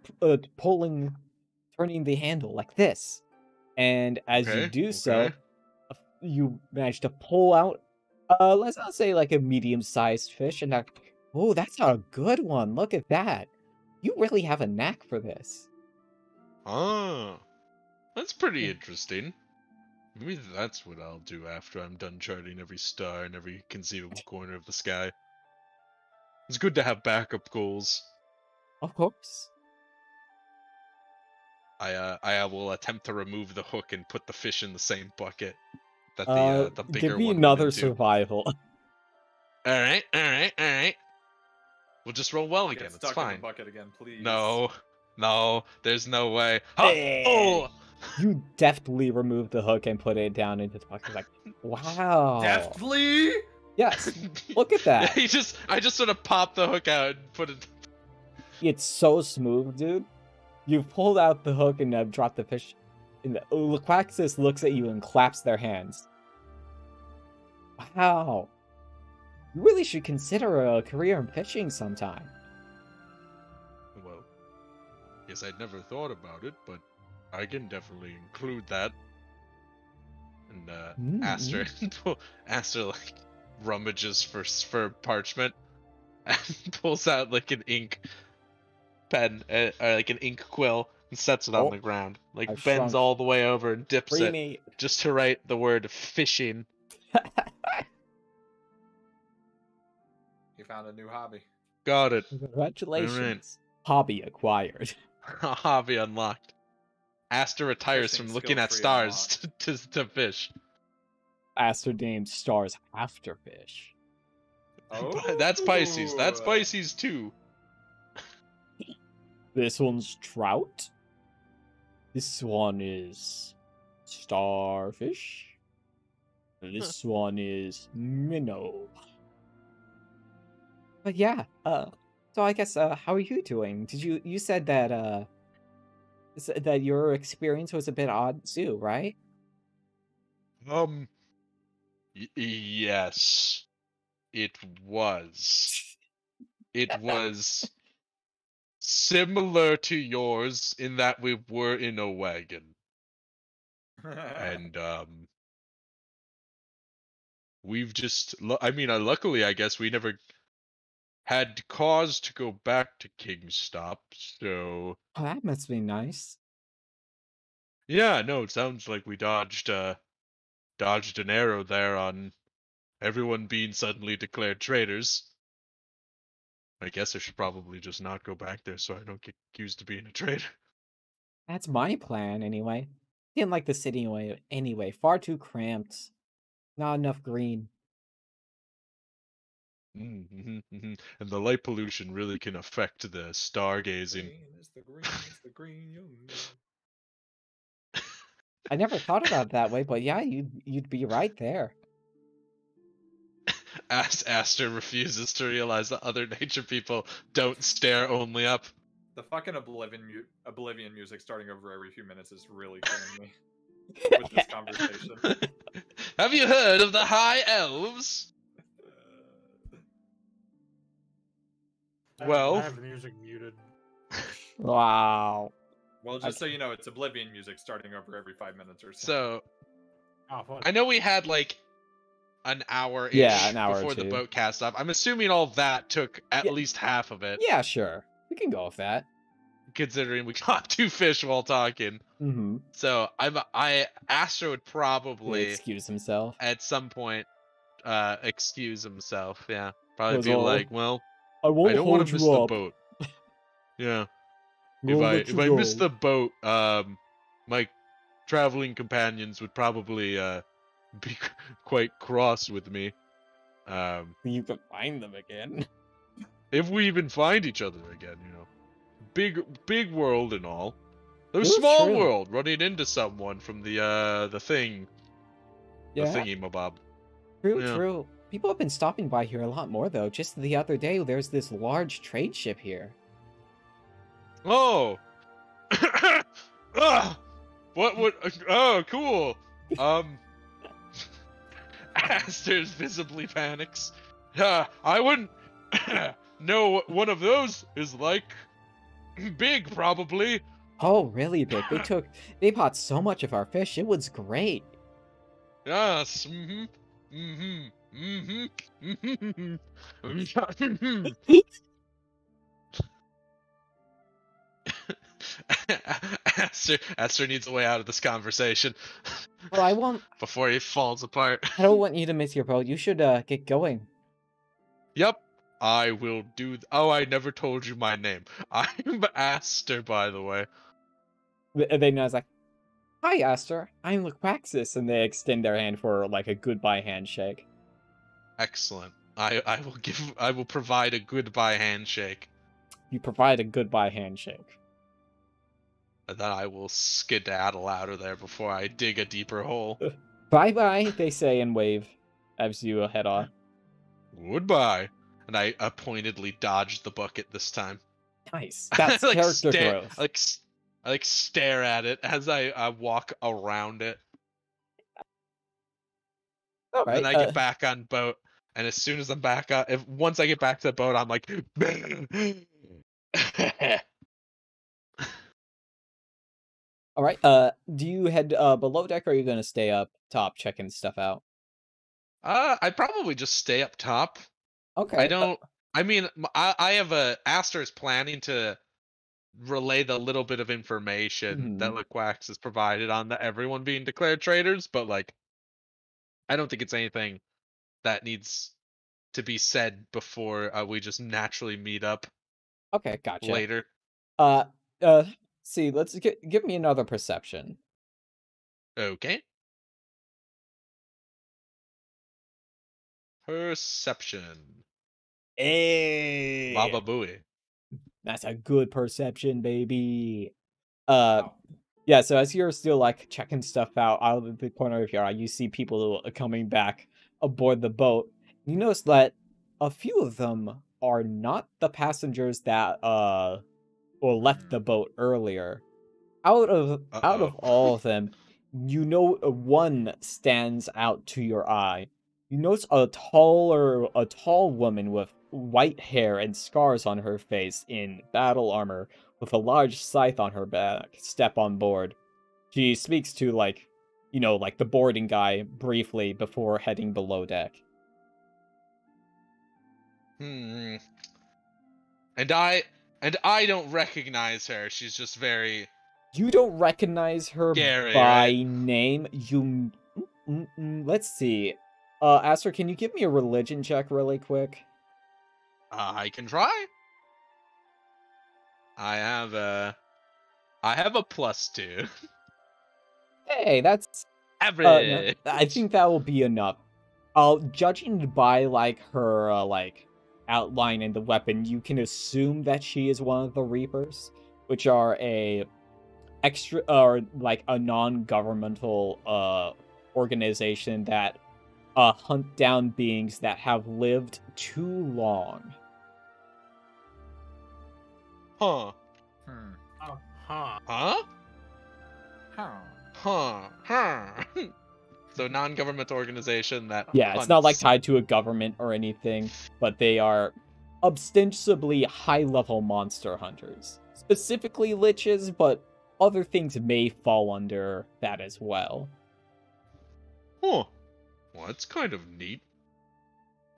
pulling, turning the handle like this. And as you Okay. do Okay. so, you manage to pull out, let's not say like a medium-sized fish, and like, oh, that's a good one. Look at that. You really have a knack for this. Oh, that's pretty interesting. Maybe that's what I'll do after I'm done charting every star in every conceivable corner of the sky. It's good to have backup goals. Of course. I will attempt to remove the hook and put the fish in the same bucket that the bigger Give me one another went into. survival. All right. We'll just roll well Get again. It's stuck fine. in the bucket again, please. No, there's no way. Hey! Oh! You deftly remove the hook and put it down into the bucket. Like, wow. Deftly? Yes. Look at that. Yeah, I just sort of popped the hook out and put it. It's so smooth, dude. You've pulled out the hook and have dropped the fish. And the Loquaxis looks at you and claps their hands. Wow. You really should consider a career in fishing sometime. Well, guess I'd never thought about it, but I can definitely include that. And Aster like rummages for parchment and pulls out like an ink pen, or like an ink quill, and sets it on the ground. Like I've bends shrunk. all the way over and dips Creamy. it just to write the word fishing. You found a new hobby. Got it. Congratulations. Hobby acquired. Hobby unlocked. Aster retires Fishing from looking at skill tree stars to fish. Aster named stars after fish. Oh, That's Pisces. That's Pisces too. This one's trout. This one is starfish. This one is minnow. But yeah, so I guess how are you doing? You said that that your experience was a bit odd too, right? Yes, it was. It was similar to yours in that we were in a wagon, and we've just. Luckily, I guess we never had cause to go back to Kingstop, so. Oh, that must be nice. Yeah, no, it sounds like we dodged an arrow there on everyone being suddenly declared traitors. I guess I should probably just not go back there so I don't get accused of being a traitor. That's my plan, anyway. Didn't like the city anyway. Far too cramped. Not enough green. And the light pollution really can affect the stargazing. The green, I never thought about it that way, but yeah, you'd be right there. Aster refuses to realize that other nature people don't stare only up. The fucking Oblivion music starting over every few minutes is really killing me with this conversation. Have you heard of the High Elves? Well, I have the music muted. Wow. Well, just so you know, it's Oblivion music starting over every 5 minutes or so. So, Oh, fuck. I know we had like an hour before the boat cast off. I'm assuming all that took at least half of it. Yeah, sure. We can go with that. Considering we caught 2 fish while talking. Mm-hmm. So Aster would probably excuse himself at some point. Excuse himself. Yeah, probably be all, like, well, I don't want to miss the boat. Yeah. If I miss the boat, my traveling companions would probably be quite cross with me. You can find them again. If we even find each other again, you know. big world and all. There's It's small true. world running into someone from the thing. The Yeah. thingy-mabob. True, Yeah. true. People have been stopping by here a lot more, though. Just the other day, there's this large trade ship here. Oh! Ugh! What would... Oh, cool! Aster's visibly panics. I wouldn't know what one of those is like. Big, probably. Oh, really big. They bought so much of our fish. It was great. Yes. Aster needs a way out of this conversation. Well, I won't. Before he falls apart. I don't want you to miss your boat. You should get going. Yep, I will do. Oh, I never told you my name. I'm Aster, by the way. And then I was like, "Hi, Aster. I'm Luquaxis," and they extend their hand for like a goodbye handshake. Excellent. I will provide a goodbye handshake. You provide a goodbye handshake. And then I will skedaddle out of there before I dig a deeper hole. Bye-bye, they say and wave as you head off. Goodbye. And I pointedly dodged the bucket this time. Nice. That's character growth. I stare at it as I walk around it. All right. Then I get back on boat, and as soon as I'm back on, once I get back to the boat, I'm like, all right. Do you head below deck, or are you gonna stay up top checking stuff out? I'd probably just stay up top. Okay. I don't. I mean, I have Aster's planning to relay the little bit of information that Liquax has provided on everyone being declared traitors, but like, I don't think it's anything that needs to be said before we just naturally meet up. Okay, gotcha. Later. See, let's give me another perception. Okay. Perception. Hey. Baba Booey. That's a good perception, baby. Yeah, so as you're still like checking stuff out of the corner of your eye, you see people coming back aboard the boat. You notice that a few of them are not the passengers that left the boat earlier. Out of all of them, you know one stands out to your eye. You notice a tall woman with white hair and scars on her face in battle armor with a large scythe on her back step on board. She speaks to like the boarding guy briefly before heading below deck. And I don't recognize her. She's just very... You don't recognize her scary, by right? name. You let's see. Aster, can you give me a religion check really quick? I can try. I have a +2. Hey, that's average. No, I think that will be enough. Judging by like her outline and the weapon, you can assume that she is one of the Reapers, which are a non-governmental organization that hunt down beings that have lived too long. Huh. Huh? So non-government organization that Yeah, it's not like tied to a government or anything, but they are ostensibly high-level monster hunters. Specifically liches, but other things may fall under that as well. Huh. Well, that's kind of neat.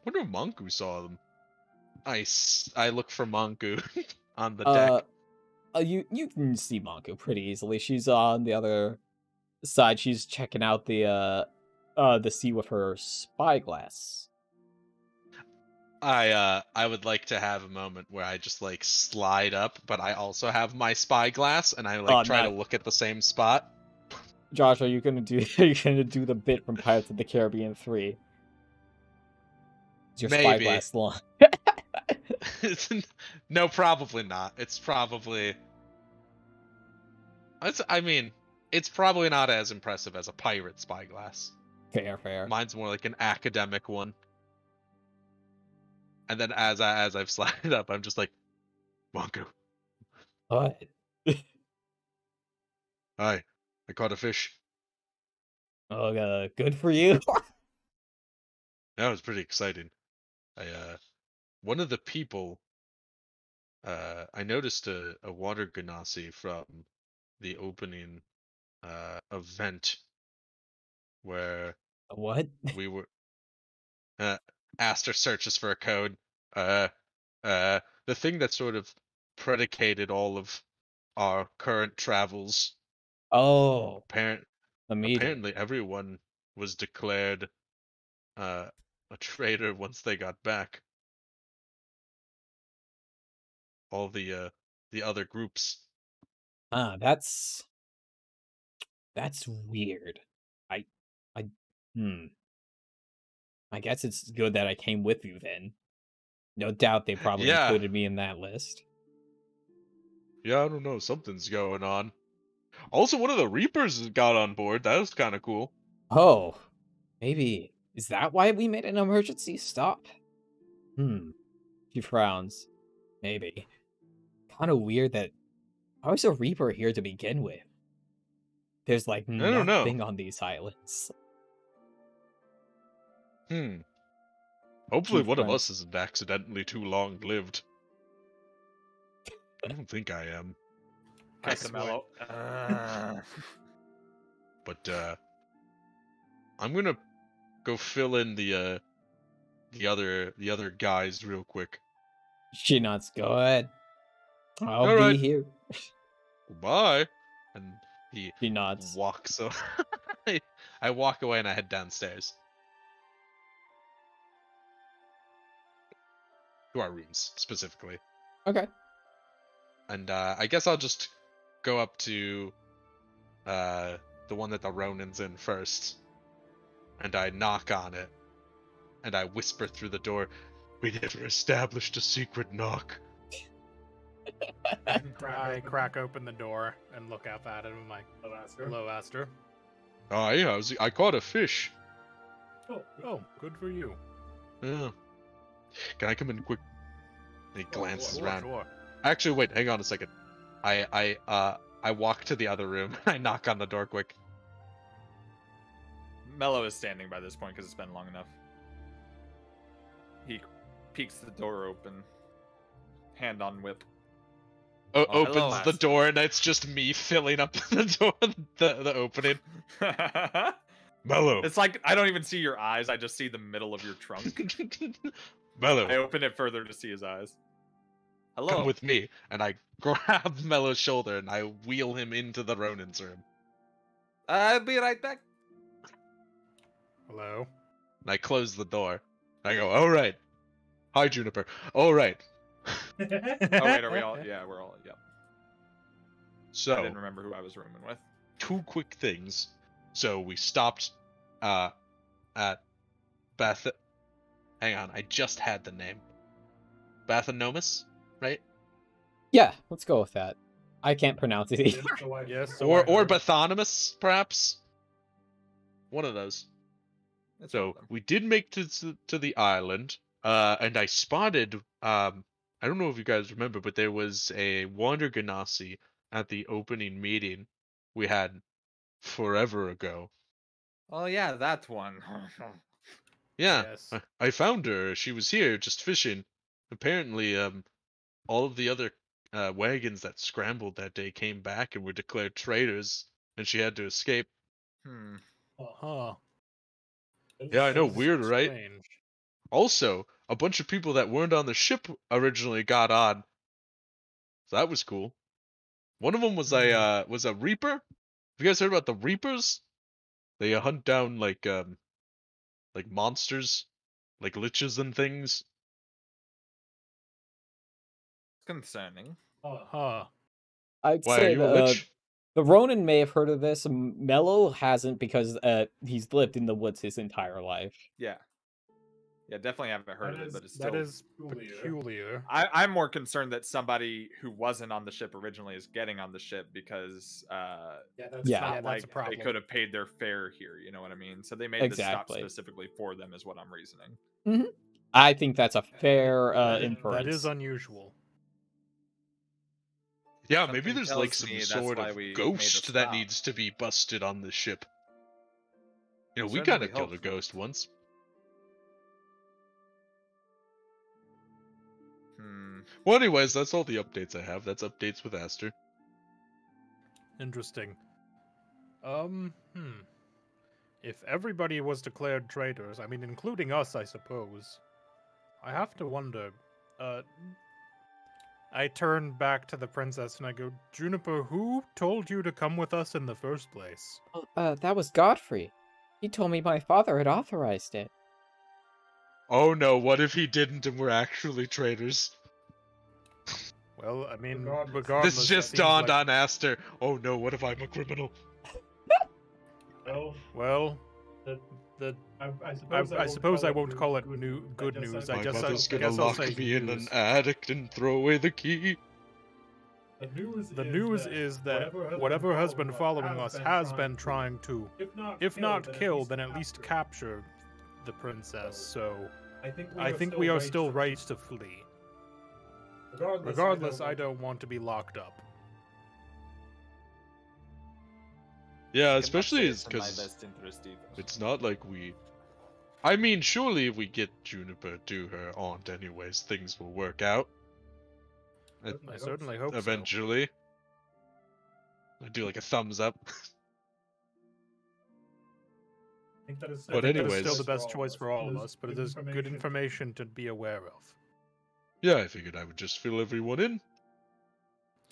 Wonder if Manku saw them. I look for Manku on the deck. You can see Manku pretty easily. She's on the other side. She's checking out the sea with her spyglass. I would like to have a moment where I just like slide up, but I also have my spyglass and I like try to look at the same spot. Josh, are you gonna do the bit from Pirates of the Caribbean 3? Is your Maybe. spyglass long? No, probably not. It's probably. I mean, it's probably not as impressive as a pirate spyglass. Fair. Mine's more like an academic one. And then as I've slided up, I'm just like, Monko. What? Hi, I caught a fish. Oh, good for you. That was pretty exciting. One of the people, I noticed a water genasi from the opening event where What? we were. Aster searches for a code. The thing that sort of predicated all of our current travels. Oh, the meeting. Apparently, everyone was declared a traitor once they got back. All the other groups. That's weird. I I guess it's good that I came with you then. No doubt they probably Yeah. included me in that list. Yeah, I don't know. Something's going on. Also, one of the Reapers got on board. That was kind of cool. Oh, maybe. Is that why we made an emergency stop? She frowns. Maybe. Kind of weird that... How is a Reaper here to begin with? There's like nothing on these islands. Hopefully one of us isn't accidentally too long-lived. I don't think I am. Mellow. But I'm gonna go fill in the other guys real quick. She nods. Go ahead. I'll All be right. here. Bye. And he nods. walks. So I walk away and I head downstairs to our rooms specifically. Okay. And I guess I'll just go up to the one that the Ronin's in first. And I knock on it. And I whisper through the door, "We never established a secret knock." I crack open the door and look up at him. I'm like, "Hello, Aster." Hi, I caught a fish. Oh, good for you. Yeah. Can I come in quick? He glances around. Sure. Actually, wait, hang on a second. I walk to the other room. I knock on the door quick. Mello is standing by this point because it's been long enough. He peeks the door open. Hand on whip. Opens hello, the Aster. door and it's just me filling up the door, the opening. Mello. It's like I don't even see your eyes. I just see the middle of your trunk. Mello. I open it further to see his eyes. Hello. Come with me. And I grab Mello's shoulder and I wheel him into the Ronin's room. I'll be right back. Hello. And I close the door. I go, all right. Hi, Juniper. All right. Oh wait, are we all? Yeah, we're all. Yeah. So I didn't remember who I was rooming with. 2 quick things. So we stopped at Beth. Hang on, I just had the name. Bathanomus, right? Yeah, let's go with that. I can't pronounce it either. Yes. Or Bathanomus, perhaps. One of those. So we did make to the island, and I spotted. I don't know if you guys remember, but there was a Wander Ganassi at the opening meeting we had forever ago. Oh yeah, that one. Yeah, Yes. I found her. She was here just fishing. Apparently, all of the other wagons that scrambled that day came back and were declared traitors, and she had to escape. Huh. Yeah, I know, weird, right? Strange. Also, a bunch of people that weren't on the ship originally got on. So that was cool. One of them was a Reaper. Have you guys heard about the Reapers? They hunt down like monsters, like liches and things. Concerning. Huh. I'd Why, are say you a lich? the Ronin may have heard of this. Mello hasn't because he's lived in the woods his entire life. Yeah. Yeah, definitely haven't heard of it, but it's still... That is peculiar. I'm more concerned that somebody who wasn't on the ship originally is getting on the ship because it's not like they could have paid their fare here, you know what I mean? So they made this stop specifically for them is what I'm reasoning. Mm-hmm. I think that's a fair inference. That is unusual. Yeah, maybe there's like some sort of ghost that needs to be busted on the ship. You know, we kind of killed a ghost once. Well, anyways, that's all the updates I have. That's updates with Aster. Interesting. If everybody was declared traitors, I mean, including us, I suppose, I have to wonder, I turn back to the princess and I go, Juniper, who told you to come with us in the first place? That was Godfrey. He told me my father had authorized it. Oh no, what if he didn't and we're actually traitors? Well, I mean, regardless... This just dawned on Aster. Oh no, what if I'm a criminal? Well, I suppose I won't call it good news. My mother's gonna lock me in an attic and throw away the key. The news is that whatever has been following us has been trying to, if not kill, then at least capture the princess, so I think we are still right to flee. Regardless, I don't want to be locked up. Yeah, especially because it's not like we... I mean, surely if we get Juniper to her aunt anyways, things will work out. I certainly hope eventually. I do like a thumbs up. But anyways, it's still the best choice for all of us, but it is good information to be aware of. Yeah, I figured I would just fill everyone in.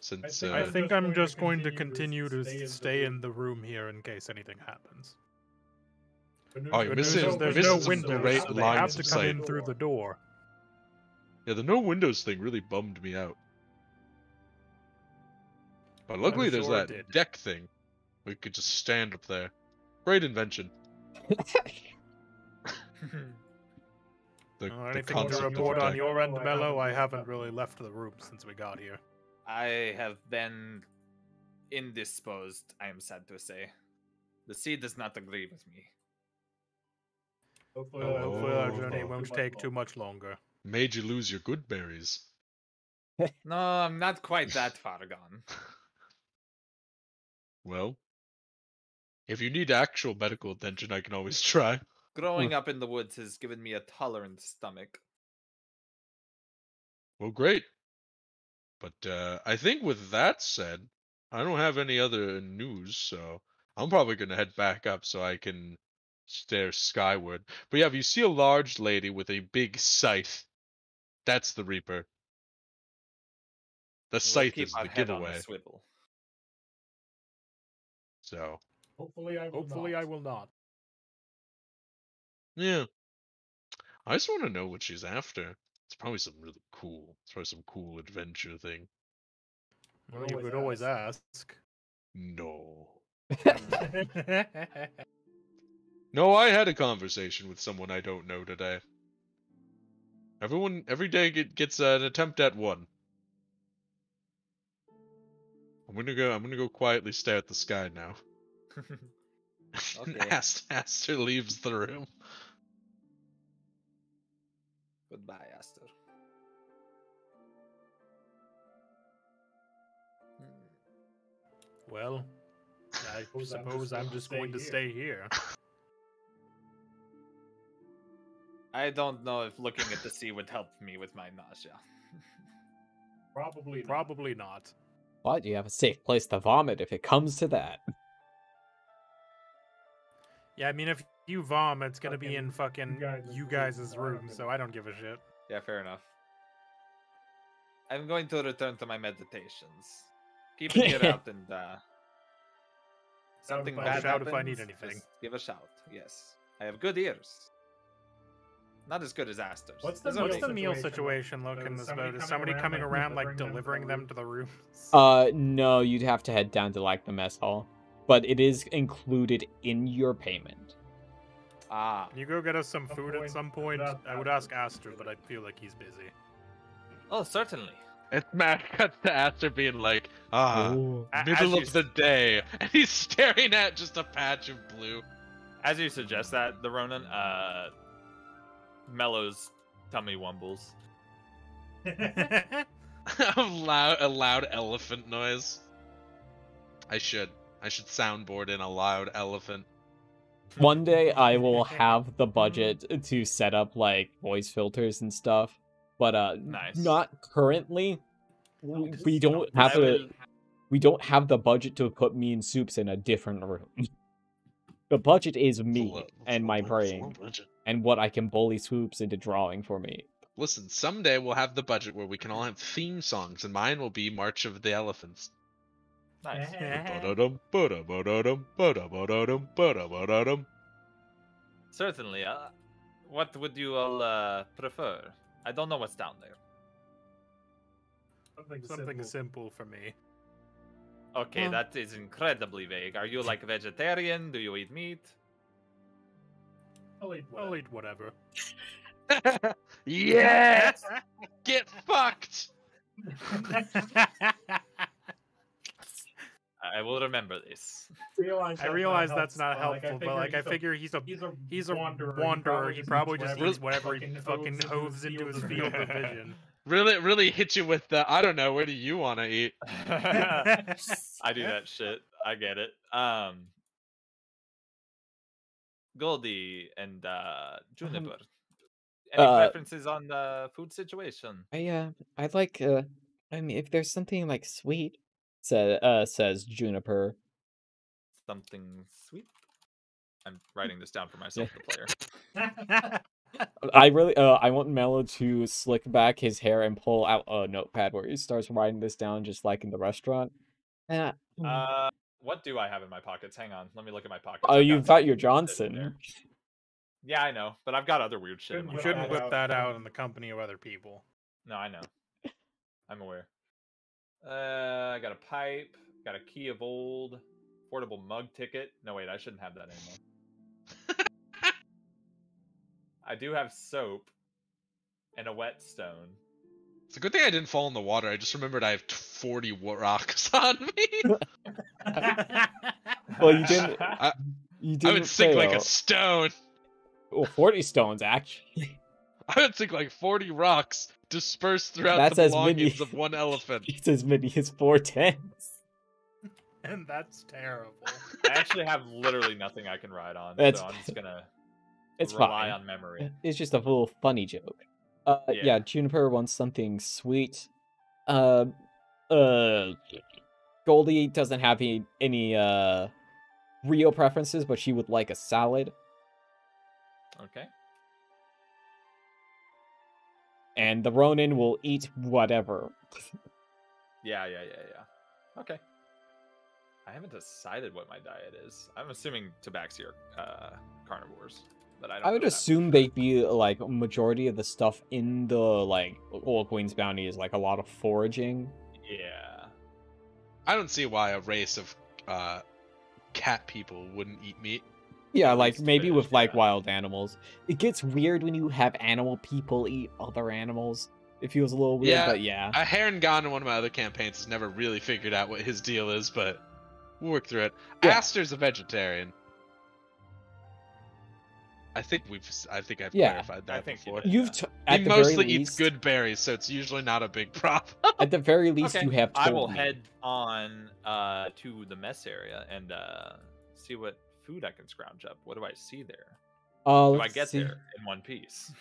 Since I think I'm just going to continue to stay in the room here in case anything happens. Oh, you're missing. There's no windows, so they have to come in through the door. Yeah, the no windows thing really bummed me out. But luckily there's that deck thing. We could just stand up there. Great invention. Anything to report on your end, Mello? I haven't really left the room since we got here. I have been indisposed, I am sad to say. The sea does not agree with me. Hopefully our journey won't take too much longer. Made you lose your good berries. No, I'm not quite that far gone. Well, if you need actual medical attention, I can always try. Growing up in the woods has given me a tolerant stomach. Well, great. But I think with that said, I don't have any other news, so I'm probably going to head back up so I can stare skyward. But yeah, if you see a large lady with a big scythe, that's the Reaper. The scythe is the giveaway. So hopefully I will not. Yeah. I just want to know what she's after. It's probably some really cool. It's probably some cool adventure thing. Well, you could always ask. No. No, I had a conversation with someone I don't know today. Every day gets an attempt at one. I'm gonna go quietly stare at the sky now. Okay. Aster leaves the room. Goodbye, Aster. Well, I suppose I'm just going to stay here. I don't know if looking at the sea would help me with my nausea. Probably not. But you have a safe place to vomit if it comes to that. Yeah, I mean, if you vomit, it's gonna be in fucking you guys' room, so I don't give a shit. Yeah, fair enough. I'm going to return to my meditations. Keep an ear out and something bad shout happens, if I need anything. just give a shout. Yes, I have good ears. Not as good as Aster's. What's the meal situation looking about? Is somebody coming around like delivering them to the rooms? No, you'd have to head down to like the mess hall, but it is included in your payment. Ah. Can you go get us some food at some point? I would ask Aster, but I feel like he's busy. Oh, certainly. And Matt cuts to Aster being like, middle of the day, and he's staring at just a patch of blue. As you suggest that, the Ronin, Mello's tummy wumbles. a loud elephant noise. I should soundboard in a loud elephant. One day I will have the budget to set up like voice filters and stuff, but nice. Not currently. We don't have the budget to put me and Soups in a different room. The budget is me and my brain, and what I can bully Swoops into drawing for me. Listen, someday we'll have the budget where we can all have theme songs, and mine will be March of the Elephants. Nice. Certainly. What would you all prefer? I don't know what's down there. Something simple for me. Okay, that is incredibly vague. Are you like vegetarian? Do you eat meat? I'll eat whatever. Yes! Get fucked! I will remember this. I realize that's not helpful, but like I figure he's a wanderer. He probably just eats whatever he fucking hoves into his field of vision. Really hit you with the, I don't know, where do you want to eat? I do that shit. I get it. Goldie and Juniper. Any preferences on the food situation? I'd like I mean, if there's something like sweet, says Juniper. Something sweet? I'm writing this down for myself, the player. I want Mello to slick back his hair and pull out a notepad where he starts writing this down just like in the restaurant. What do I have in my pockets? Hang on, let me look at my pockets. Oh, you've got your Johnson. Yeah, I know, but I've got other weird shit. You shouldn't whip that out in the company of other people. No, I know. I'm aware. I got a pipe, got a key of old, portable mug ticket. No, wait, I shouldn't have that anymore. I do have soap and a whetstone. It's a good thing I didn't fall in the water. I just remembered I have 40 rocks on me. Well, you didn't. You didn't. I would sink like a stone. Well, 40 stones actually. I would think like 40 rocks dispersed throughout the belongings of one elephant. It's as many as 4 tents. And that's terrible. I actually have literally nothing I can ride on, so I'm just gonna rely on memory. It's just a little funny joke. Yeah, Juniper wants something sweet. Goldie doesn't have any real preferences, but she would like a salad. Okay. And the Ronin will eat whatever. Yeah. Okay. I haven't decided what my diet is. I'm assuming Tabaxi are carnivores, but I would assume they'd be like a majority of the stuff in the like Queen's Bounty is like a lot of foraging. Yeah. I don't see why a race of cat people wouldn't eat meat. Yeah, like maybe with like wild animals. It gets weird when you have animal people eat other animals. It feels a little weird, but yeah. Heron Gone in one of my other campaigns has never really figured out what his deal is, but we'll work through it. Yeah. Aster's a vegetarian. I think I've clarified that before. He mostly eats good berries, so it's usually not a big problem. At the very least, you have told I will head on to the mess area and see what food I can scrounge up. What do I see there? Do I get there in one piece?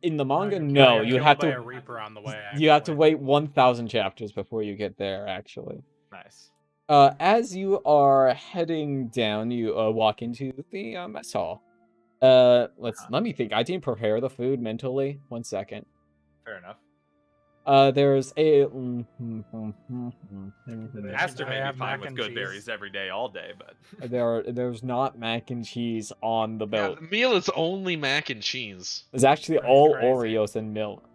In the manga, no. You have to. A Reaper on the way, you have to wait 1,000 chapters before you get there. Actually. Nice. As you are heading down, you walk into the mess hall. Let me think. I didn't prepare the food mentally. 1 second. Fair enough. There's a. Aster may be fine with good berries every day, all day, but there's not mac and cheese on the boat. Yeah, the meal is only mac and cheese. It's actually all Oreos and milk.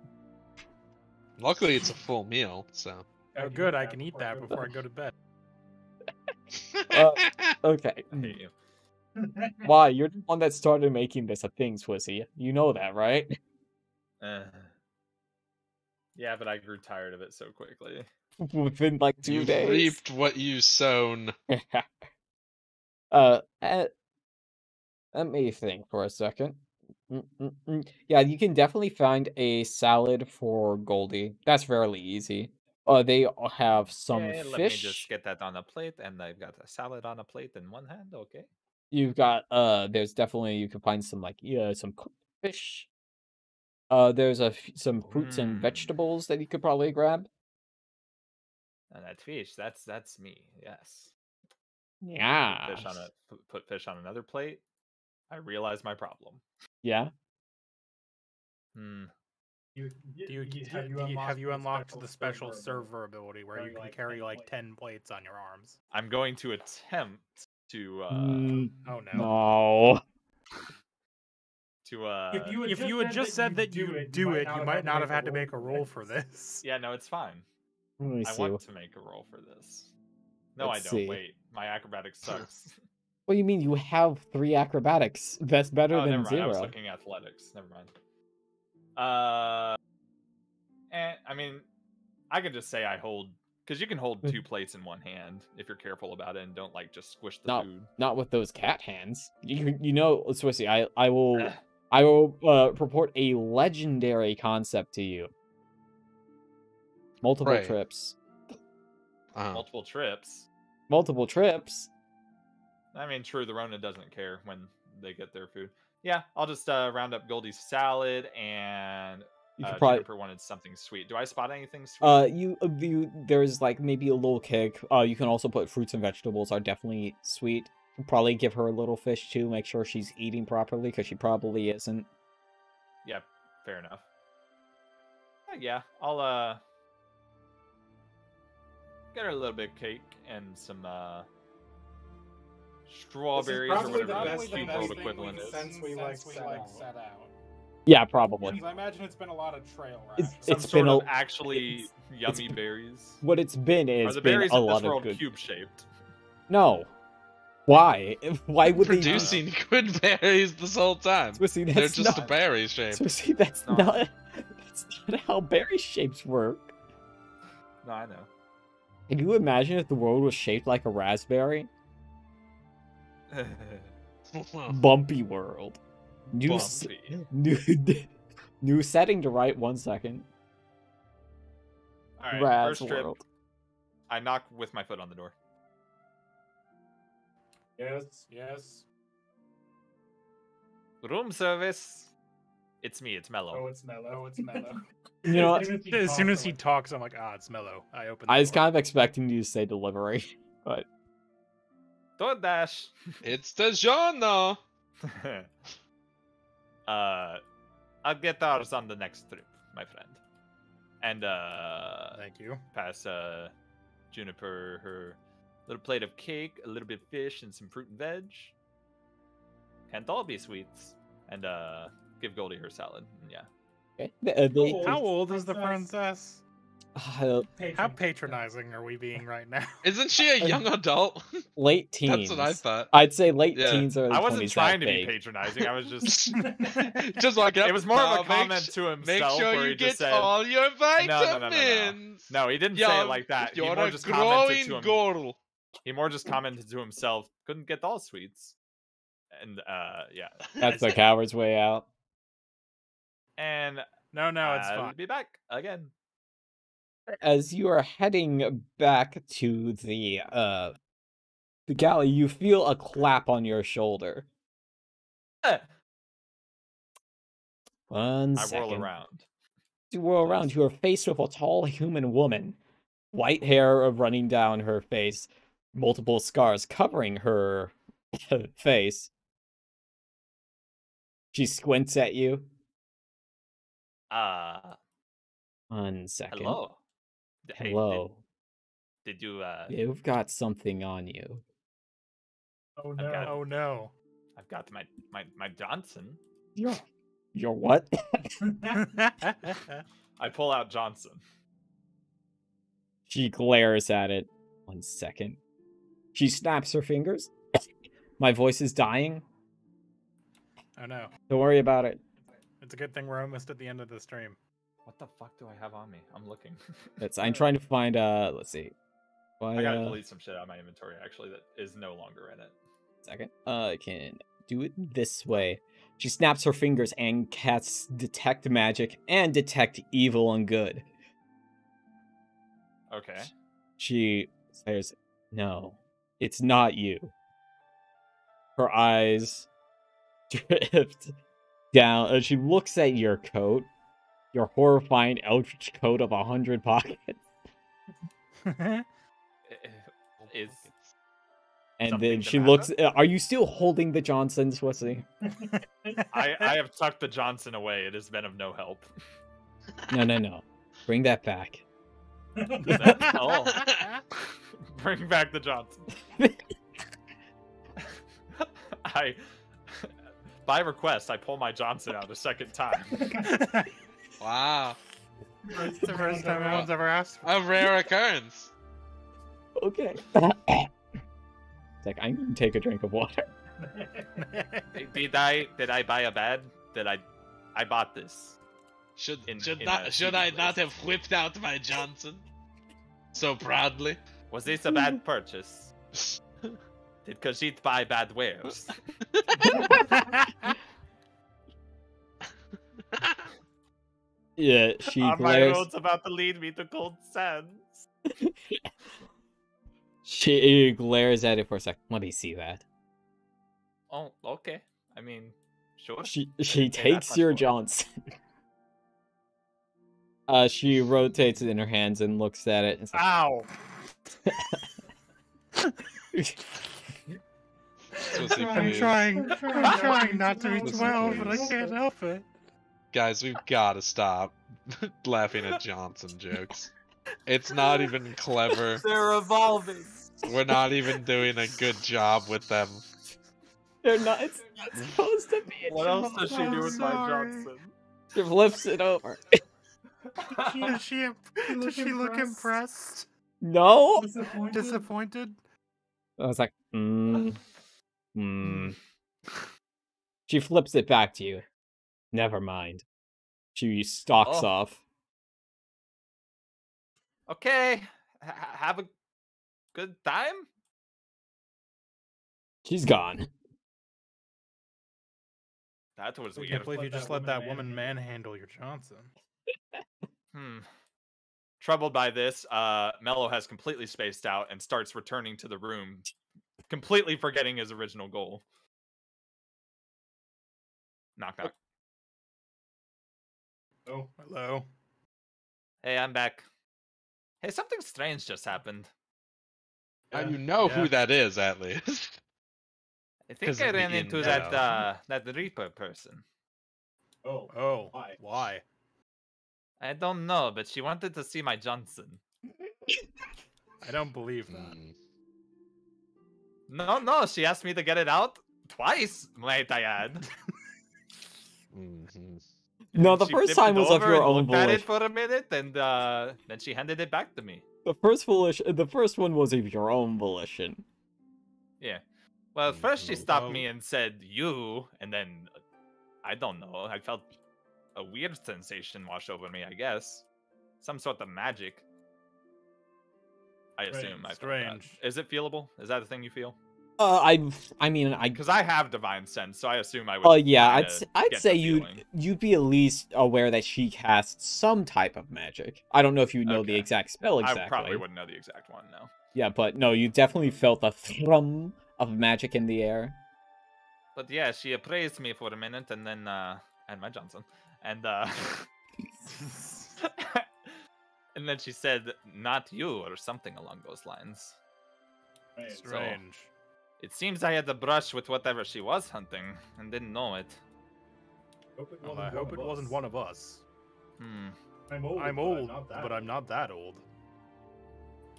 Luckily, it's a full meal, so. Oh, good. I can eat that before I go to bed. Okay. I hate you. Why? You're the one that started making this a thing, Swissy. You know that, right? Yeah, but I grew tired of it so quickly. Within like 2 days. You reaped what you sown. Let me think for a second. Yeah, you can definitely find a salad for Goldie. That's fairly easy. They have some fish. Let me just get that on a plate, and I've got a salad on a plate in one hand. Okay. You've got there's definitely you can find some like some cooked fish. There's some fruits and vegetables that you could probably grab. And that fish, that's me. Yes. Yeah. Put fish on another plate. I realize my problem. Yeah. Have you unlocked the special server ability where you can carry like 10 plates on your arms? I'm going to attempt to. Oh no. No. If you had just said that you do it, you might not have had to make a roll for this. Yeah, no, it's fine. I want to make a roll for this. No, I don't. Wait, my acrobatics sucks. What do you mean? You have 3 acrobatics. That's better than never mind. 0. I was looking at athletics. Never mind. I mean, I could just say I hold, because you can hold 2 plates in one hand if you're careful about it and don't like just squish the food. Not with those cat hands. You know, Swissy, I will purport a legendary concept to you. Multiple trips. Multiple trips. Multiple trips. I mean, true. The Rona doesn't care when they get their food. Yeah, I'll just round up Goldie's salad, and Juniper wanted something sweet. Do I spot anything sweet? There's like maybe a little kick. You can also put fruits and vegetables are definitely sweet. Probably give her a little fish too. Make sure she's eating properly because she probably isn't. Yeah, fair enough. Yeah, I'll get her a little bit of cake and some strawberries or whatever the cute world equivalent is. Since we set out. Yeah, probably. I imagine it's been a lot of trail rides. It's been actually yummy berries. What it's been is been a lot of good. Cube shaped. No. Why? Why would producing good berries this whole time? Swissy, they're just a berry shape. Swissy, that's not how berry shapes work. No, I know. Can you imagine if the world was shaped like a raspberry? Bumpy world. New setting to write 1 second. All right, first trip. I knock with my foot on the door. Yes. Room service. It's me. It's Mello. Oh, it's Mello. You know, as soon as he talks, I'm like, it's Mello. I open. I was kind of expecting you to say delivery, but. DoorDash. It's DiGiorno. I'll get ours on the next trip, my friend. And thank you. Pass Juniper her little plate of cake, a little bit of fish, and some fruit and veg. Can't all be sweets. And give Goldie her salad. Yeah. Okay. How old is the princess? How patronizing are we being right now? Isn't she a young adult? Late teens. That's what I thought. I'd say late teens or I wasn't trying to be patronizing. I was just just like it was more of a comment to himself. Make sure where you he get just said, all your vitamins. No, he didn't say it like that. You're he more a just growing commented to girl. He more just commented to himself. Couldn't get all sweets. And yeah. That's the coward's way out. And no, it's fine. I'll be back again. As you are heading back to the galley, you feel a clap on your shoulder. 1 second. I whirl around. You whirl around. You are faced with a tall human woman. White hair running down her face. Multiple scars covering her face. She squints at you. 1 second. Hello. Hello. Hey, did you You've got something on you. Oh no. I've got my Johnson. Your what? I pull out Johnson. She glares at it. 1 second. She snaps her fingers. My voice is dying. I know. Don't worry about it. It's a good thing we're almost at the end of the stream. What the fuck do I have on me? I'm looking. I'm trying to find, let's see. I gotta delete some shit out of my inventory, actually, that is no longer in it. Second. I can do it this way. She snaps her fingers and casts Detect Magic and Detect Evil and Good. Okay. She says, no, it's not you. Her eyes drift down. She looks at your coat. Your horrifying eldritch coat of 100 pockets. And then she looks. Are you still holding the Johnson, Swissy? I have tucked the Johnson away. It has been of no help. No. Bring that back. Bring back the Johnson. By request, I pull my Johnson out a second time. Wow. That's the first time anyone's ever asked for. A rare occurrence. Okay. It's like, I'm gonna take a drink of water. Did I buy a bad? I bought this. Should I not have whipped out my Johnson so proudly? Was this a bad purchase? Did Khajiit buy bad wares? Yeah, she Are glares. my roads about to lead me to cold sands? She glares at it for a second. Let me see that. Oh, okay. I mean, sure. She takes your Johnson. She rotates it in her hands and looks at it. And says, ow! I'm trying not to be 12, but I can't help it. Guys, we've got to stop laughing at Johnson jokes. It's not even clever. They're evolving. We're not even doing a good job with them. They're not. It's not supposed to be. What else does she do with my Johnson? She flips it over. Does she look impressed? No. Disappointed? I was like, She flips it back to you. Never mind. She stalks off. Okay. Have a good time? She's gone. That was I weird. can't believe you just let that woman manhandle your Johnson. Troubled by this, Mello has completely spaced out and starts returning to the room, completely forgetting his original goal. Knock, knock. Oh, hello. Hey, I'm back. Hey, something strange just happened. You know who that is, at least. I think I ran into that Reaper person. Oh, why? I don't know, but she wanted to see my Johnson. I don't believe that. No, she asked me to get it out twice, might I add. No, the first time was of your own volition. Looked at it for a minute, and then she handed it back to me. The first one was of your own volition. Yeah. Well, first she stopped me and said, you, and then, I don't know, I felt a weird sensation wash over me, I guess. Some sort of magic. I assume. Strange. Is it feelable? Is that a thing you feel? Because I have divine sense, so I assume I would. Yeah, I'd say you'd be at least aware that she casts some type of magic. I don't know if you know the exact spell exactly. I probably wouldn't know the exact one, no. Yeah, but no, you definitely felt the thrum of magic in the air. But yeah, she appraised me for a minute, and then and my Johnson, and and then she said, "Not you," or something along those lines. Strange. So, it seems I had to brush with whatever she was hunting, and didn't know it. Well, I hope it wasn't one of us. I'm old, but I'm not that old.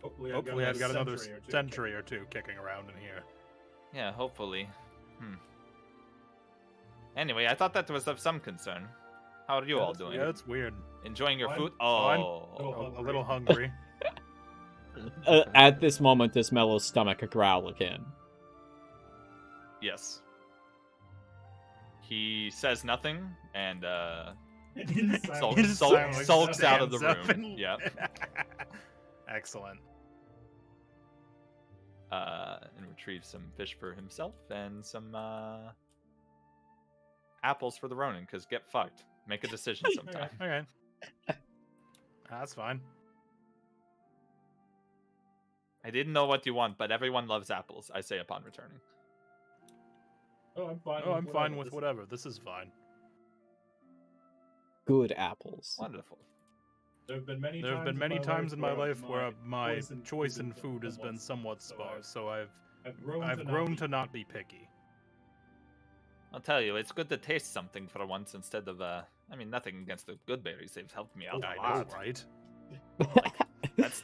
Hopefully I've got another century or two kicking around in here. Yeah, hopefully. Anyway, I thought that was of some concern. How are you all doing? Yeah, it's weird. Enjoying your food? I'm a little hungry. At this moment, this Mellow's stomach a growl again. Yes. He says nothing and sulks out of the room. Yeah. Excellent. And retrieves some fish for himself and some apples for the Ronin, because get fucked. Make a decision sometime. Okay. That's fine. I didn't know what you want, but everyone loves apples, I say upon returning. Oh, I'm fine with whatever. This is fine. Good apples. Wonderful. There have been many times in my life where my choice in food has been somewhat sparse, so I've grown to not be picky. I'll tell you, it's good to taste something for once instead of, I mean, nothing against the good berries. They've helped me out a lot. Know, right? Like,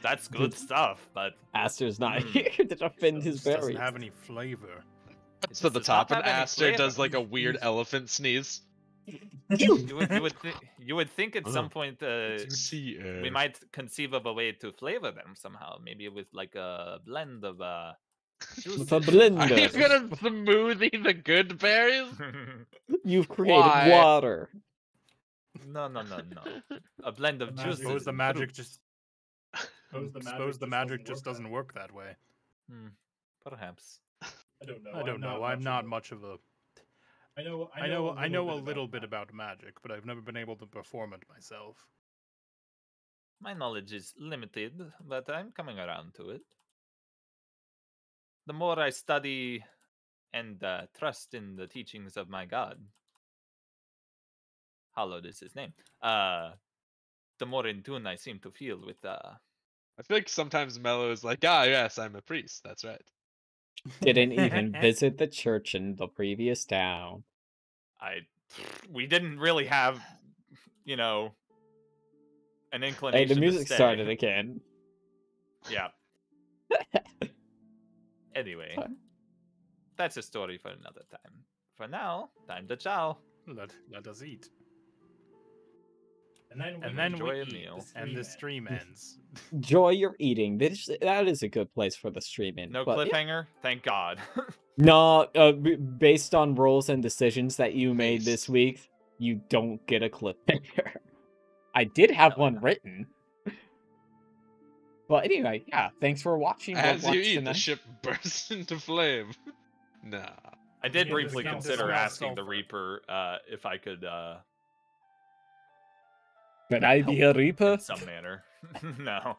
that's good stuff, but... Aster's not here to defend his berries. Doesn't have any flavor. It's to the top, and Aster does like a weird elephant sneeze. You would think at some point we might conceive of a way to flavor them somehow, maybe with like a blend of with a blender. Are you gonna smoothie the good berries? You've created water. No. A blend of juices. Suppose the magic just doesn't work that way. Perhaps. I don't know. I'm not much of a. I know a little bit about magic, but I've never been able to perform it myself. My knowledge is limited, but I'm coming around to it. The more I study and trust in the teachings of my god, hallowed is his name, the more in tune I seem to feel with... I feel like sometimes Mello is like, yes, I'm a priest, that's right. Didn't even visit the church in the previous town. We didn't really have, an inclination. Hey, the music started again. Yeah. Anyway, that's a story for another time. For now, time to chow. Let us eat. And then we a eat, meal. and the stream ends. Enjoy your eating. That is a good place for the stream in. No cliffhanger? Yeah. Thank God. No, based on roles and decisions that you made this week, you don't get a cliffhanger. I did have one written. Well, anyway, yeah, thanks for watching. As you eat, the ship bursts into flame. Nah. I did briefly consider asking the Reaper if I could... Could I be a Reaper? In some manner. No.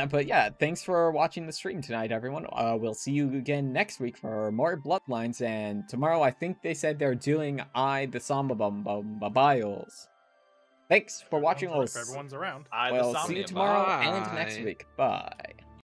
But yeah, thanks for watching the stream tonight, everyone. We'll see you again next week for more Bloodlines, and tomorrow I think they said they're doing the Samba Biles. Thanks for watching. If everyone's around. We'll see you tomorrow and next week. Bye.